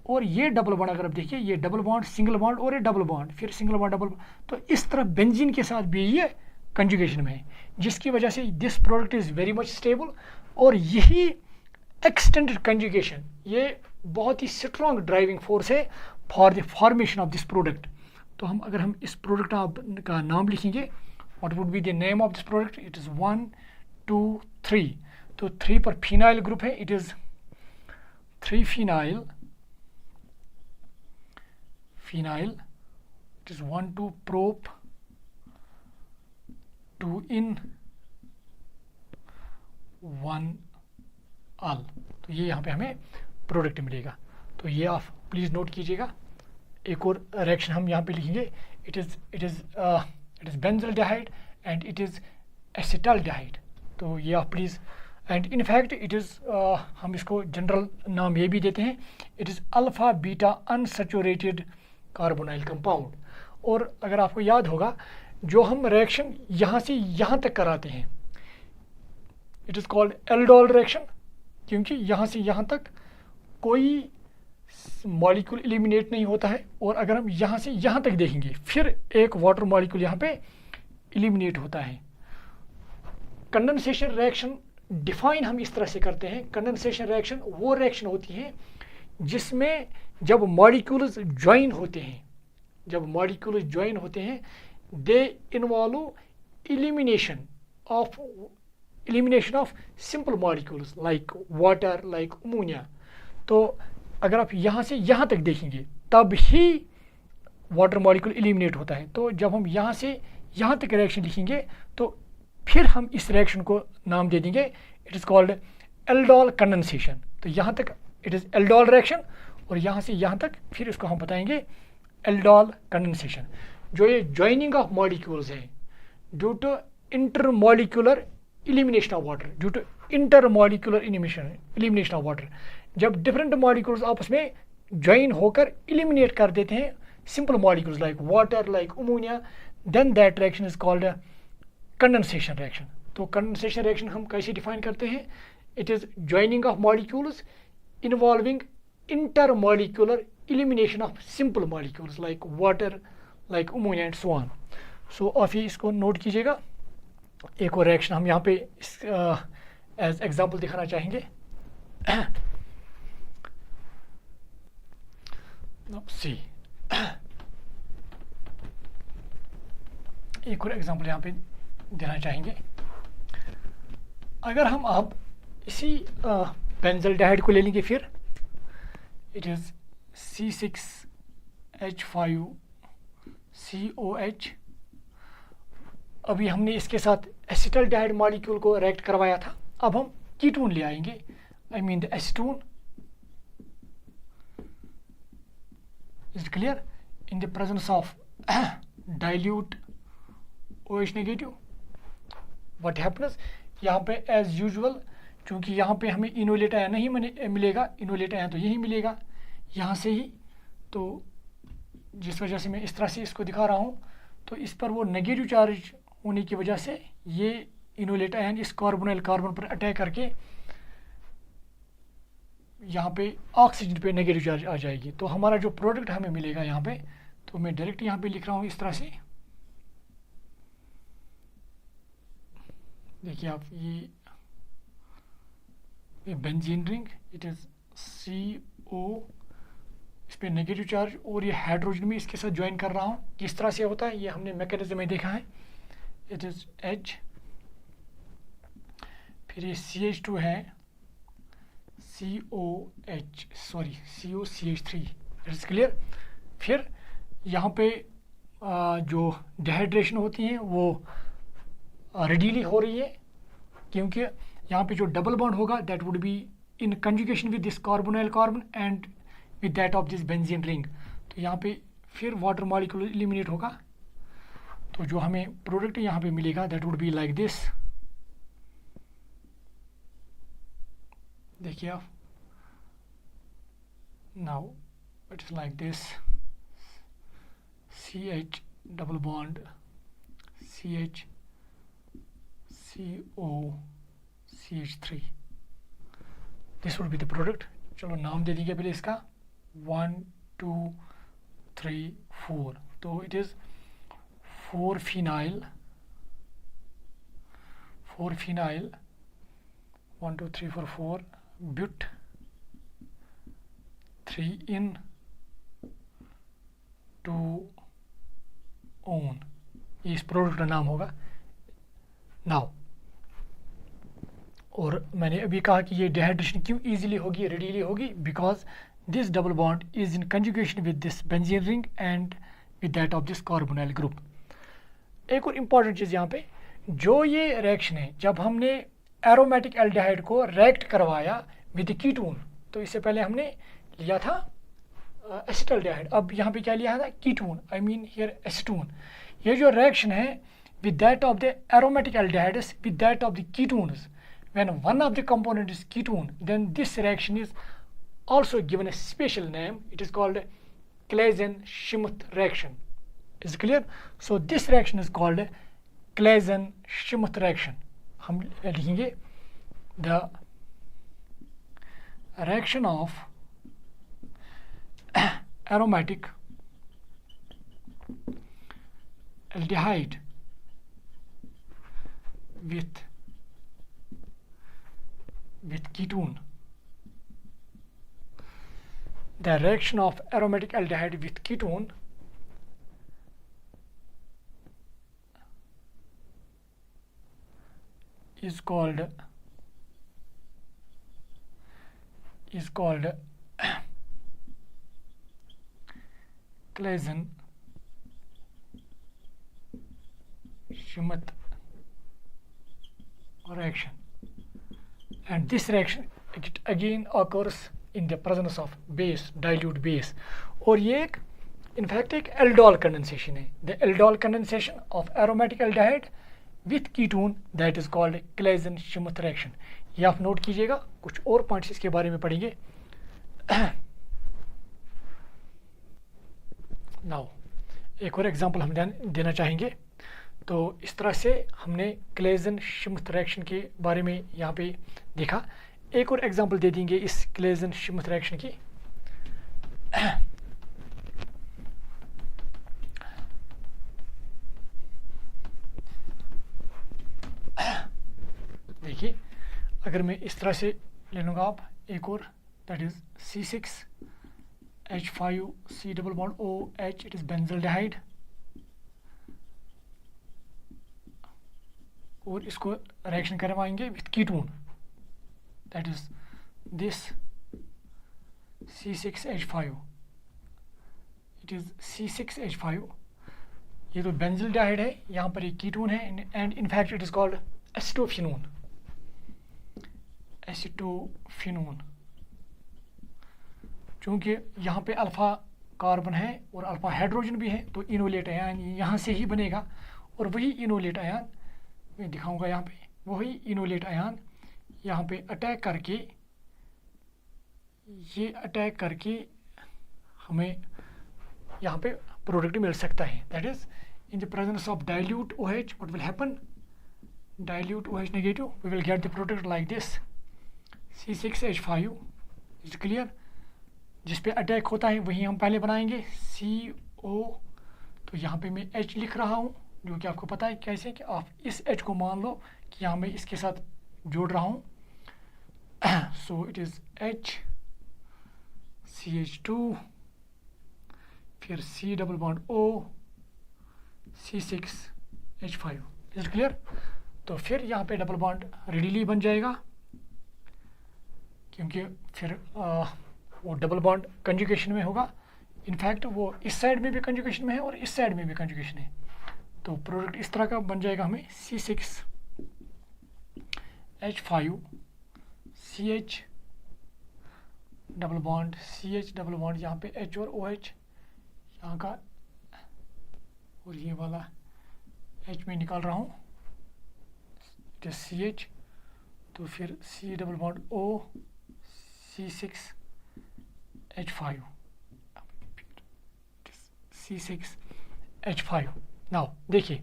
और ये डबल बॉन्ड अगर आप देखिए, ये डबल बॉन्ड सिंगल बॉन्ड और ये डबल बॉन्ड, फिर सिंगल बॉन्ड डबल, तो इस तरह बेंजीन के साथ भी ये कंजुगेशन में है, जिसकी वजह से this product is very much stable. और यही एक्सटेंडेड कंजुगेशन ये बहुत ही स्ट्रॉन्ग ड्राइविंग फोर्स है for the formation of this product. तो अगर हम इस प्रोडक्ट का नाम लिखेंगे, what would be the name of this product, it is 1 2 3। तो 3 पर फिनाइल ग्रुप है, it is 3 phenyl, it is 1 2 prop 2 in 1 al। तो ये यहाँ पे हमें प्रोडक्ट मिलेगा। तो ये आप प्लीज़ नोट कीजिएगा। एक और रिएक्शन हम यहाँ पे लिखेंगे, it is benzaldehyde and it is acetaldehyde. तो ये आप please, and in fact it is, हम इसको जनरल नाम ये भी देते हैं, it is alpha beta unsaturated carbonyl compound. और अगर आपको याद होगा, जो हम रिएक्शन यहाँ से यहाँ तक कराते हैं, it is called aldol reaction, क्योंकि यहाँ से यहाँ तक कोई मॉलिक्यूल एलिमिनेट नहीं होता है. और अगर हम यहाँ से यहाँ तक देखेंगे, फिर एक वाटर मॉलिक्यूल यहाँ पे एलिमिनेट होता है. कंडेंसेशन रिएक्शन डिफाइन हम इस तरह से करते हैं. कंडेंसेशन रिएक्शन वो रिएक्शन होती है जिसमें जब मॉलिक्यूल्स ज्वाइन होते हैं, they involve elimination of simple molecules like water, like ammonia. तो अगर आप यहाँ से यहाँ तक देखेंगे तब ही वाटर मॉलिक्यूल एलिमिनेट होता है. तो जब हम यहाँ से यहाँ तक रिएक्शन लिखेंगे तो फिर हम इस रिएक्शन को नाम दे देंगे, it is called aldol condensation. तो यहाँ तक इट इज़ एल्डोल रिएक्शन, और यहाँ से यहाँ तक फिर इसको हम बताएंगे एल्डोल कंडेंसेशन. जो ये ज्वाइनिंग ऑफ मॉलिक्यूल्स है due to intermolecular elimination of water, elimination of water, जब डिफरेंट मॉलिक्यूल्स आपस में ज्वाइन होकर एलिमिनेट कर देते हैं simple molecules like water, like ammonia, then that reaction is called condensation reaction. तो कंडेंसेशन रिएक्शन हम कैसे डिफाइन करते हैं? It is joining of molecules involving intermolecular elimination of simple molecules like water, like ammonia and so on. So आप ये इसको note कीजिएगा. एक और रिएक्शन हम यहाँ पे एज एग्जांपल दिखाना चाहेंगे. सी एक और एग्जांपल यहाँ पे देना चाहेंगे. अगर हम अब इसी बेंजल्डेहाइड को ले लेंगे, फिर इट इज़ C6H5COH. अभी हमने इसके साथ एसिटल्डेहाइड मॉलिक्यूल को रिएक्ट करवाया था. अब हम कीटोन ले आएंगे, I mean the acetone. Is it clear? In the presence of dilute OH negative what happens, यहाँ पे एज यूजुअल, क्योंकि यहाँ पे हमें इनोलेट आयन नहीं मिलेगा, इनोलेट आयन तो यही मिलेगा यहाँ से ही. तो जिस वजह से मैं इस तरह से इसको दिखा रहा हूँ, तो इस पर वो नेगेटिव चार्ज होने की वजह से ये इनोलेट आयन इस कार्बोनाइल कार्बन पर अटैक करके यहाँ पे ऑक्सीजन पे नेगेटिव चार्ज आ जाएगी. तो हमारा जो प्रोडक्ट हमें मिलेगा यहाँ पे, तो मैं डायरेक्ट यहाँ पे लिख रहा हूँ इस तरह से. देखिए आप, ये benzene ring, it is CO, इस पर नेगेटिव चार्ज, और ये हाइड्रोजन भी इसके साथ ज्वाइन कर रहा हूँ. किस तरह से होता है ये हमने मैकेनिज्म में देखा है. इट इज़ H, फिर ये CH2 है, COCH3. It is clear? फिर यहाँ पे जो डिहाइड्रेशन होती हैं वो रेडीली हो रही है, क्योंकि यहाँ पे जो डबल बॉन्ड होगा that would be in conjugation with this carbonyl carbon and with that of this benzene ring. तो यहाँ पे फिर वाटर मॉलिक्यूल एलिमिनेट होगा. तो जो हमें प्रोडक्ट यहाँ पे मिलेगा that would be like this. देखिए आप, now it is like this, CH double bond CH COCH3. This would be the product. चलो नाम दे दीजिए पहले इसका 1 2 3 4. तो it is 4-phenyl 1 2 3 4 4 but 3 in 2 on. ये इस प्रोडक्ट का नाम होगा. नाउ, और मैंने अभी कहा कि ये डिहाइड्रेशन क्यों इजीली होगी, रेडीली होगी, because this double bond is in conjugation with this benzene ring and with that of this carbonyl group. एक और इम्पॉर्टेंट चीज़ यहाँ पे, जो ये रिएक्शन है, जब हमने एरोमेटिक एल्डिहाइड को रिएक्ट करवाया विद कीटोन, तो इससे पहले हमने लिया था एसिटल्डिहाइड। अब यहाँ पे क्या लिया था, ketone, I mean here acetone. ये जो रिएक्शन है with that of the aromatic aldehydes with that of the ketones, when one of the component is ketone, then this reaction is also given a special name. It is called Claisen-Schmidt reaction. Is it clear? So this reaction is called Claisen-Schmidt reaction. हम लिखेंगे the reaction of aromatic aldehyde with ketone. The reaction of aromatic aldehyde with ketone is called Claisen-Schmidt reaction, and this reaction it again occurs in the presence of base, dilute base, और ये एक in fact एक aldol condensation है, the aldol condensation of aromatic aldehyde with ketone, that is called Claisen-Schmidt reaction. ये आप note कीजिएगा, कुछ और पॉइंट्स इसके बारे में पढ़ेंगे। नाउ एक और एग्जांपल हम देना चाहेंगे। तो इस तरह से हमने क्लेजन-श्मिट रिएक्शन के बारे में यहाँ पे देखा। एक और एग्जांपल दे देंगे इस क्लेजन-श्मिट रिएक्शन की। देखिए, अगर मैं इस तरह से ले लूँगा आप एक और, that is C6H5C double bond OH, it is benzaldehyde, और इसको रिएक्शन करवाएंगे with ketone, that is this C6H5, it is C6H5। ये तो बेंजल्डिहाइड है, यहाँ पर एक कीटोन है, and in fact it is called acetophenone. चूँकि यहाँ पे अल्फ़ा कार्बन है और अल्फ़ा हाइड्रोजन भी है, तो इनोलेट आयन यहाँ से ही बनेगा, और वही इनोलेट आयन मैं दिखाऊंगा यहाँ पे, वही इनोलेट आयन यहाँ पे अटैक करके हमें यहाँ पे प्रोडक्ट मिल सकता है। That is in the presence of dilute OH, what will happen, dilute OH negative, we will get the product like this C6H5। Is clear? जिस पे अटैक होता है वही हम पहले बनाएंगे CO, तो यहाँ पे मैं H लिख रहा हूँ, जो कि आपको पता है कैसे, कि आप इस H को मान लो कि यहाँ मैं इसके साथ जोड़ रहा हूँ। सो इट इज़ HCH2, फिर C double bond O, C6H5। Is clear? तो फिर यहाँ पे डबल बॉन्ड रेडीली बन जाएगा, क्योंकि फिर वो डबल बॉन्ड कंजुगेशन में होगा। इनफैक्ट वो इस साइड में भी कंजुगेशन में है और इस साइड में भी कंजुगेशन है, तो प्रोडक्ट इस तरह का बन जाएगा हमें C6H5 CH double bond CH double bond, यहाँ पे H और OH यहाँ का, और ये वाला H में निकाल रहा हूँ, इट इज CH, तो फिर C double bond O C6H5 C6H5। Now देखिए,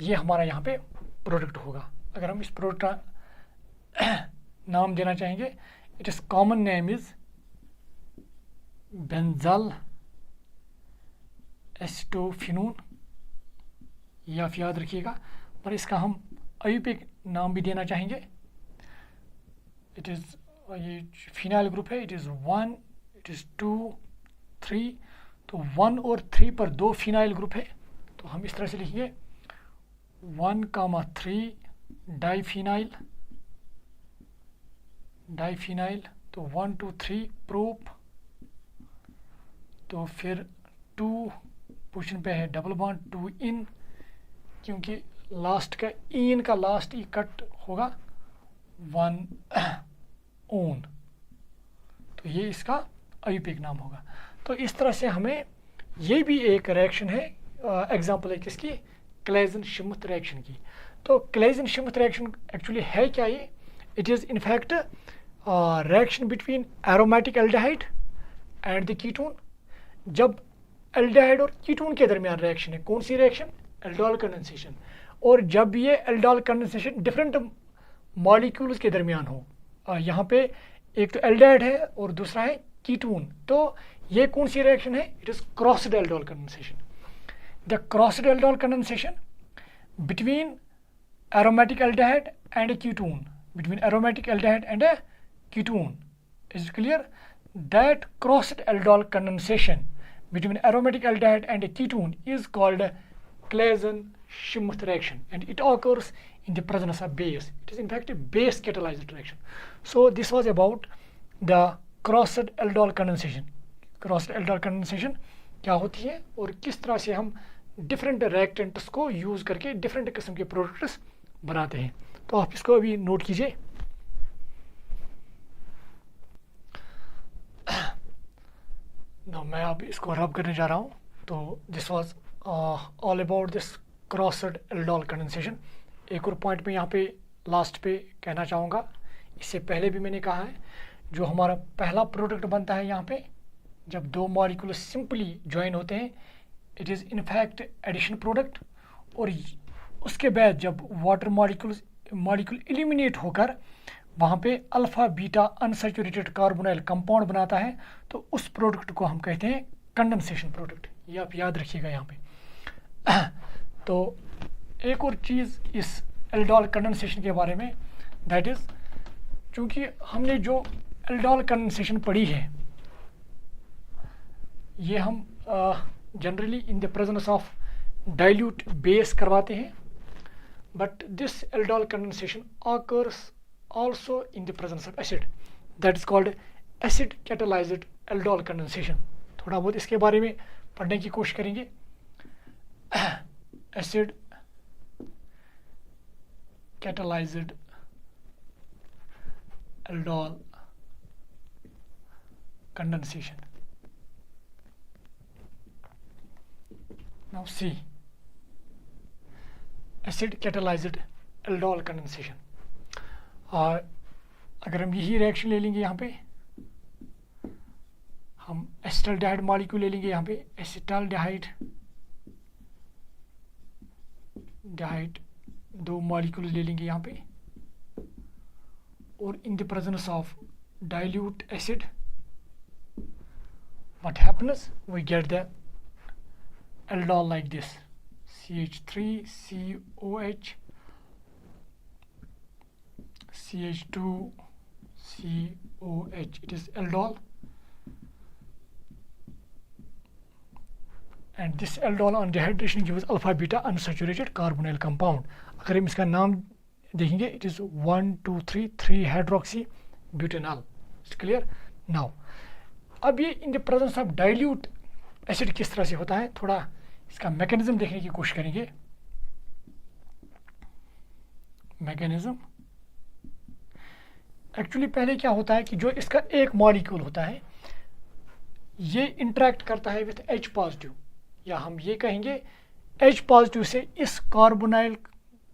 ये हमारा यहाँ पे प्रोडक्ट होगा। अगर हम इस प्रोडक्ट का नाम देना चाहेंगे, it is common name is benzyl acetophenone, ये आप याद रखिएगा, पर इसका हम आयुर्वेदिक नाम भी देना चाहेंगे। इट इज़, ये फिनाइल ग्रुप है, इट इज़ 1, इट इज़ 2, 3, तो 1 और 3 पर 2 फिनाइल ग्रुप है, तो हम इस तरह से लिखेंगे 1,3 डाइफिनाइल, तो 1 2 3 प्रोप, तो फिर 2 पोजीशन पे है डबल बॉन्ड 2 इन, क्योंकि लास्ट का इन का लास्ट ई कट होगा 1 ओन, तो ये इसका अयूपिक नाम होगा। तो इस तरह से हमें ये भी एक रिएक्शन है, एग्जांपल है किसकी, क्लेजन-शिमुथ रिएक्शन की। तो क्लेजन-शिमुथ रिएक्शन एक्चुअली है क्या ये? It is in fact reaction between aromatic aldehyde and the ketone. जब एल्डिहाइड और कीटोन के दरमियान रिएक्शन है, कौन सी रिएक्शन? Aldol condensation. और जब ये एल्डोल कंडेंसेशन डिफरेंट मॉलिक्यूल्स के दरमियान हो, यहाँ पे एक तो एल्डिहाइड है और दूसरा है कीटोन, तो ये कौन सी रिएक्शन है? It is crossed aldol condensation. The crossed aldol condensation between aromatic aldehyde and a ketone, between aromatic aldehyde and a ketone. Is it clear? That crossed aldol condensation between aromatic aldehyde and a ketone is called Claisen-Shimuth reaction, and it occurs in the presence of base. It is in fact a base catalyzed reaction. So this was about the crossed aldol condensation. Crossed aldol condensation क्या होती है और किस तरह से हम different reactants को use करके डिफरेंट किस्म के प्रोडक्ट्स बनाते हैं। तो आप इसको अभी नोट कीजिए। मैं अब इसको रब करने जा रहा हूँ। तो this was all about this crossed aldol condensation. एक और पॉइंट में यहाँ पे लास्ट पे कहना चाहूँगा, इससे पहले भी मैंने कहा है, जो हमारा पहला प्रोडक्ट बनता है यहाँ पे, जब दो मॉलिक्यूल सिंपली ज्वाइन होते हैं, it is in fact addition product. और उसके बाद जब वाटर मॉलिक्यूल एलिमिनेट होकर वहाँ पे alpha beta unsaturated carbonyl compound बनाता है, तो उस प्रोडक्ट को हम कहते हैं कंडेंसेशन प्रोडक्ट। ये आप याद रखिएगा यहाँ पे। तो एक और चीज़ इस एल्डोल कंडेंसेशन के बारे में, दैट इज़, चूँकि हमने जो एल्डोल कंडेंसेशन पढ़ी है, ये हम generally in the presence of dilute base करवाते हैं, but this aldol condensation occurs also in the presence of acid, that is called acid catalyzed aldol condensation। थोड़ा बहुत इसके बारे में पढ़ने की कोशिश करेंगे। acid catalyzed aldol condensation। Now see, acid catalyzed aldol condensation। और अगर हम यही रिएक्शन ले लेंगे, यहाँ पे हम एसिटाल्डिहाइड मॉलिक्यूल ले लेंगे, यहाँ पे एसिटाल्डिहाइड दो मॉलिक्यूल ले लेंगे यहाँ पे, और in the presence of dilute acid, what happens, we get the aldol like this, CH3COH CH2COH, it is aldol, and this aldol on dehydration gives alpha beta unsaturated carbonyl compound। अगर हम इसका नाम देखेंगे, it is 1,2,3 hydroxy butanol। It's clear? Now अब ये in the presence of dilute acid किस तरह से होता है, थोड़ा इसका मैकेनिज्म देखने की कोशिश करेंगे। मैकेनिज्म एक्चुअली पहले क्या होता है कि जो इसका एक मॉलिक्यूल होता है, ये इंटरेक्ट करता है विथ H पॉजिटिव, या हम ये कहेंगे H पॉजिटिव से इस कार्बोनाइल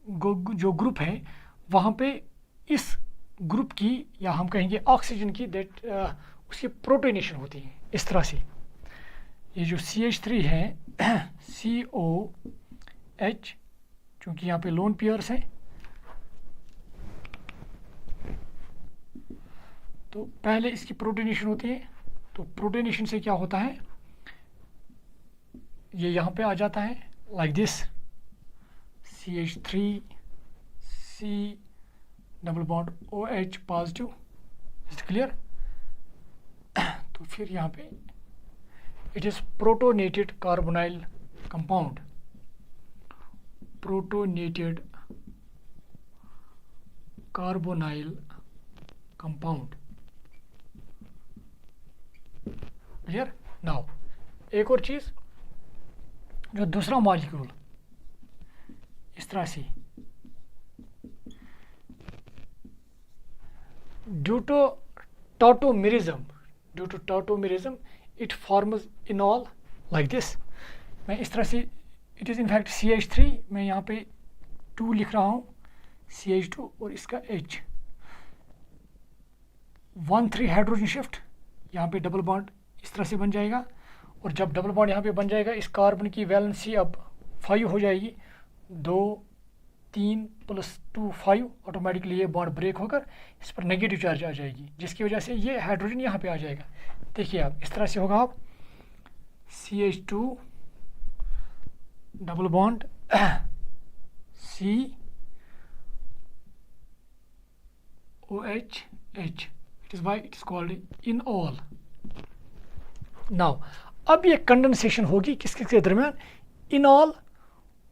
जो ग्रुप है वहाँ पे इस ग्रुप की, या हम कहेंगे ऑक्सीजन की, दैट उसकी प्रोटोनेशन होती है इस तरह से। ये जो CH3 है COH, चूँकि यहाँ पे लोन पेयर्स हैं, तो पहले इसकी प्रोटोनेशन होती है। तो प्रोटोनेशन से क्या होता है, ये यहाँ पे आ जाता है like this, CH3 C double bond OH positive. Is clear? तो फिर यहाँ पे it is protonated carbonyl compound, protonated carbonyl compound। Clear? Now एक और चीज़, जो दूसरा मॉलिक्यूल इस तरह से due to tautomerism, due to tautomerism it forms enol like this. मैं इस तरह से, इट इज़ इनफैक्ट CH3, मैं यहाँ पे 2 लिख रहा हूँ, CH2 और इसका H, 1,3 हाइड्रोजन शिफ्ट, यहाँ पे डबल बॉन्ड इस तरह से बन जाएगा। और जब डबल बॉन्ड यहाँ पे बन जाएगा, इस कार्बन की वैलेंसी अब 5 हो जाएगी, 2 3 + 2 5, ऑटोमेटिकली ये बॉन्ड ब्रेक होकर इस पर नेगेटिव चार्ज आ जाएगी, जिसकी वजह से ये हाइड्रोजन यहाँ पे आ जाएगा। देखिए आप इस तरह से होगा, आप CH2 double bond COH H, it is why it is called इनॉल। Now अब ये कंडेंसेशन होगी किसके दरमियान, इनॉल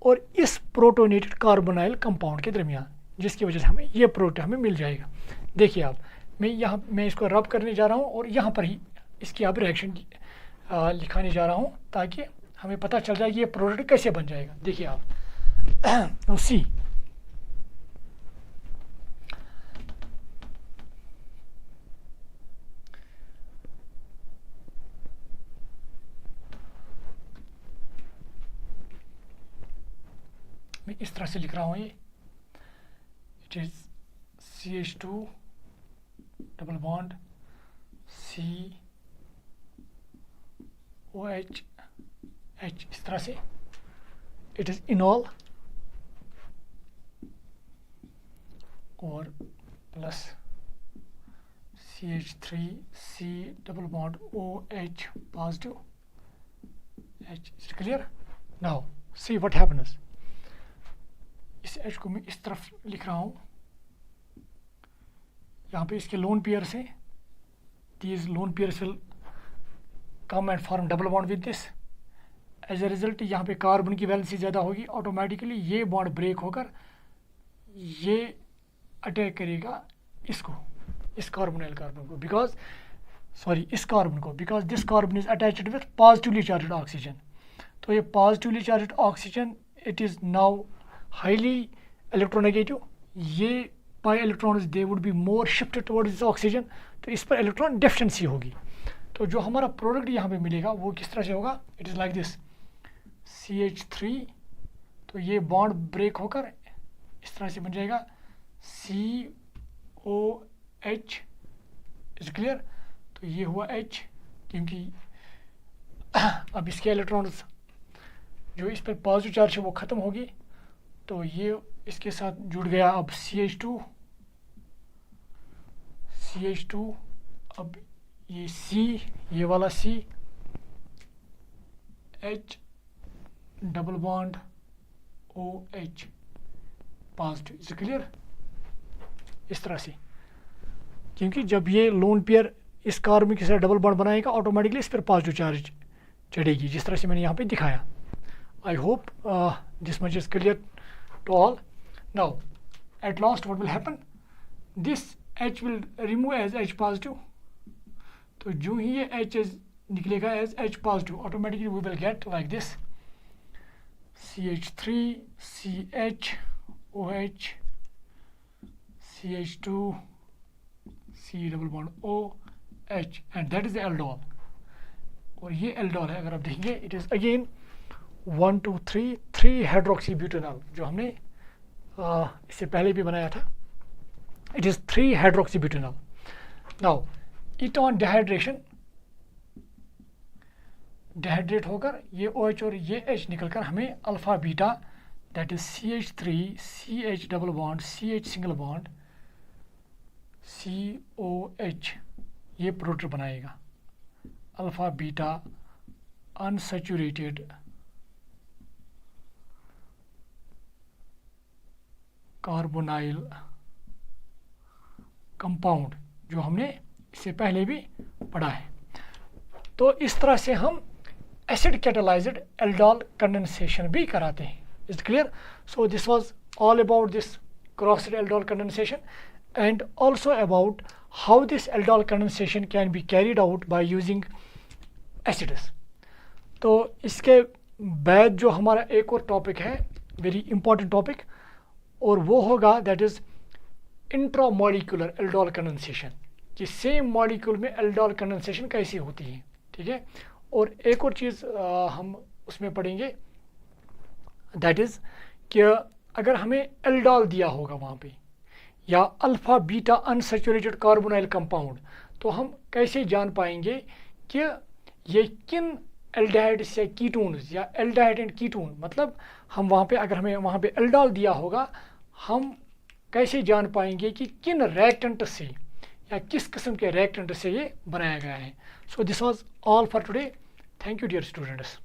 और इस प्रोटोनेटेड कार्बोनाइल कंपाउंड के दरमियान, जिसकी वजह से हमें ये प्रोडक्ट हमें मिल जाएगा। देखिए आप, मैं इसको रब करने जा रहा हूँ और यहाँ पर ही इसकी आप रिएक्शन लिखाने जा रहा हूँ, ताकि हमें पता चल जाए कि ये प्रोडक्ट कैसे बन जाएगा। देखिए आप, सी मैं इस तरह से लिख रहा हूँ, ये it is CH2 double bond COH H, इस तरह से इट इज़ इनॉल और plus CH3 C double bond OH positive H। Is clear? Now see what happens, इस H को मैं इस तरफ लिख रहा हूँ, यहाँ पे इसके लोन पेयर्स हैं, these lone pairs will come and form double bond with this। As a result यहाँ पे कार्बन की वैलेंसी ज़्यादा होगी, ऑटोमेटिकली ये बॉन्ड ब्रेक होकर ये अटैक करेगा इसको, इस कार्बोनाइल कार्बन को, इस कार्बन को, because this carbon is attached with positively charged oxygen. तो ये positively charged oxygen, it is now highly electronegative, ये pi electrons they would be more shifted towards this oxygen, तो इस पर इलेक्ट्रॉन डेफिशिएंसी होगी। तो जो हमारा प्रोडक्ट यहाँ पे मिलेगा वो किस तरह से होगा, it is like this CH3, तो ये बॉन्ड ब्रेक होकर इस तरह से बन जाएगा COH। Is clear? तो ये हुआ H, क्योंकि अब इसके इलेक्ट्रॉन्स जो इस पर पॉजिटिव चार्ज है वो ख़त्म होगी, तो ये इसके साथ जुड़ गया अब CH2, अब ये C, ये वाला C, H double bond OH positive. Is clear? इस तरह से, क्योंकि जब ये लोन पेयर इस कार्बन के साथ डबल बॉन्ड बनाएगा, ऑटोमेटिकली इस पर पॉजिटिव चार्ज चढ़ेगी, जिस तरह से मैंने यहाँ पे दिखाया। I hope this much is clear to all. Now at last what will happen, this H will remove as H positive, तो जो ही ये H निकलेगा as H positive, automatically we will get like this CH3 CH OH CH2 C double bond OH, and that is the aldol. और ये aldol है, अगर आप देखेंगे it is again 1 2 3 hydroxy butanol, जो हमने इससे पहले भी बनाया था। It is 3 hydroxy butanol. Now ketone dehydration, dehydrate होकर ये OH और ये H निकलकर हमें alpha beta, that is CH3 CH double bond CH single bond COH, ये प्रोडक्ट बनाएगा, alpha beta unsaturated carbonyl compound, जो हमने इससे पहले भी पढ़ा है। तो इस तरह से हम एसिड कैटालाइज्ड एल्डोल कंडेंसेशन भी कराते हैं। Is clear? So this was all about this crossed aldol condensation, and also about how this aldol condensation can be carried out by using acids। तो इसके बाद जो हमारा एक और टॉपिक है, वेरी इंपॉर्टेंट टॉपिक, और वो होगा that is intramolecular aldol condensation. कि सेम मॉलिक्यूल में एल्डोल कंडेंसेशन कैसी होती है, ठीक है। और एक और चीज़ हम उसमें पढ़ेंगे, दैट इज़ कि अगर हमें एल्डोल दिया होगा वहाँ पे या alpha beta unsaturated carbonyl compound, तो हम कैसे जान पाएंगे कि ये किन एल्डिहाइड्स या कीटोन्स या एल्डिहाइड एंड कीटोन, मतलब हम वहाँ पे अगर हमें वहाँ पे एल्डोल दिया होगा, हम कैसे जान पाएंगे कि किन रिएक्टेंट से या किस किस्म के रिएक्टेंट से ये बनाया गया है। So this was all for today. Thank you dear students.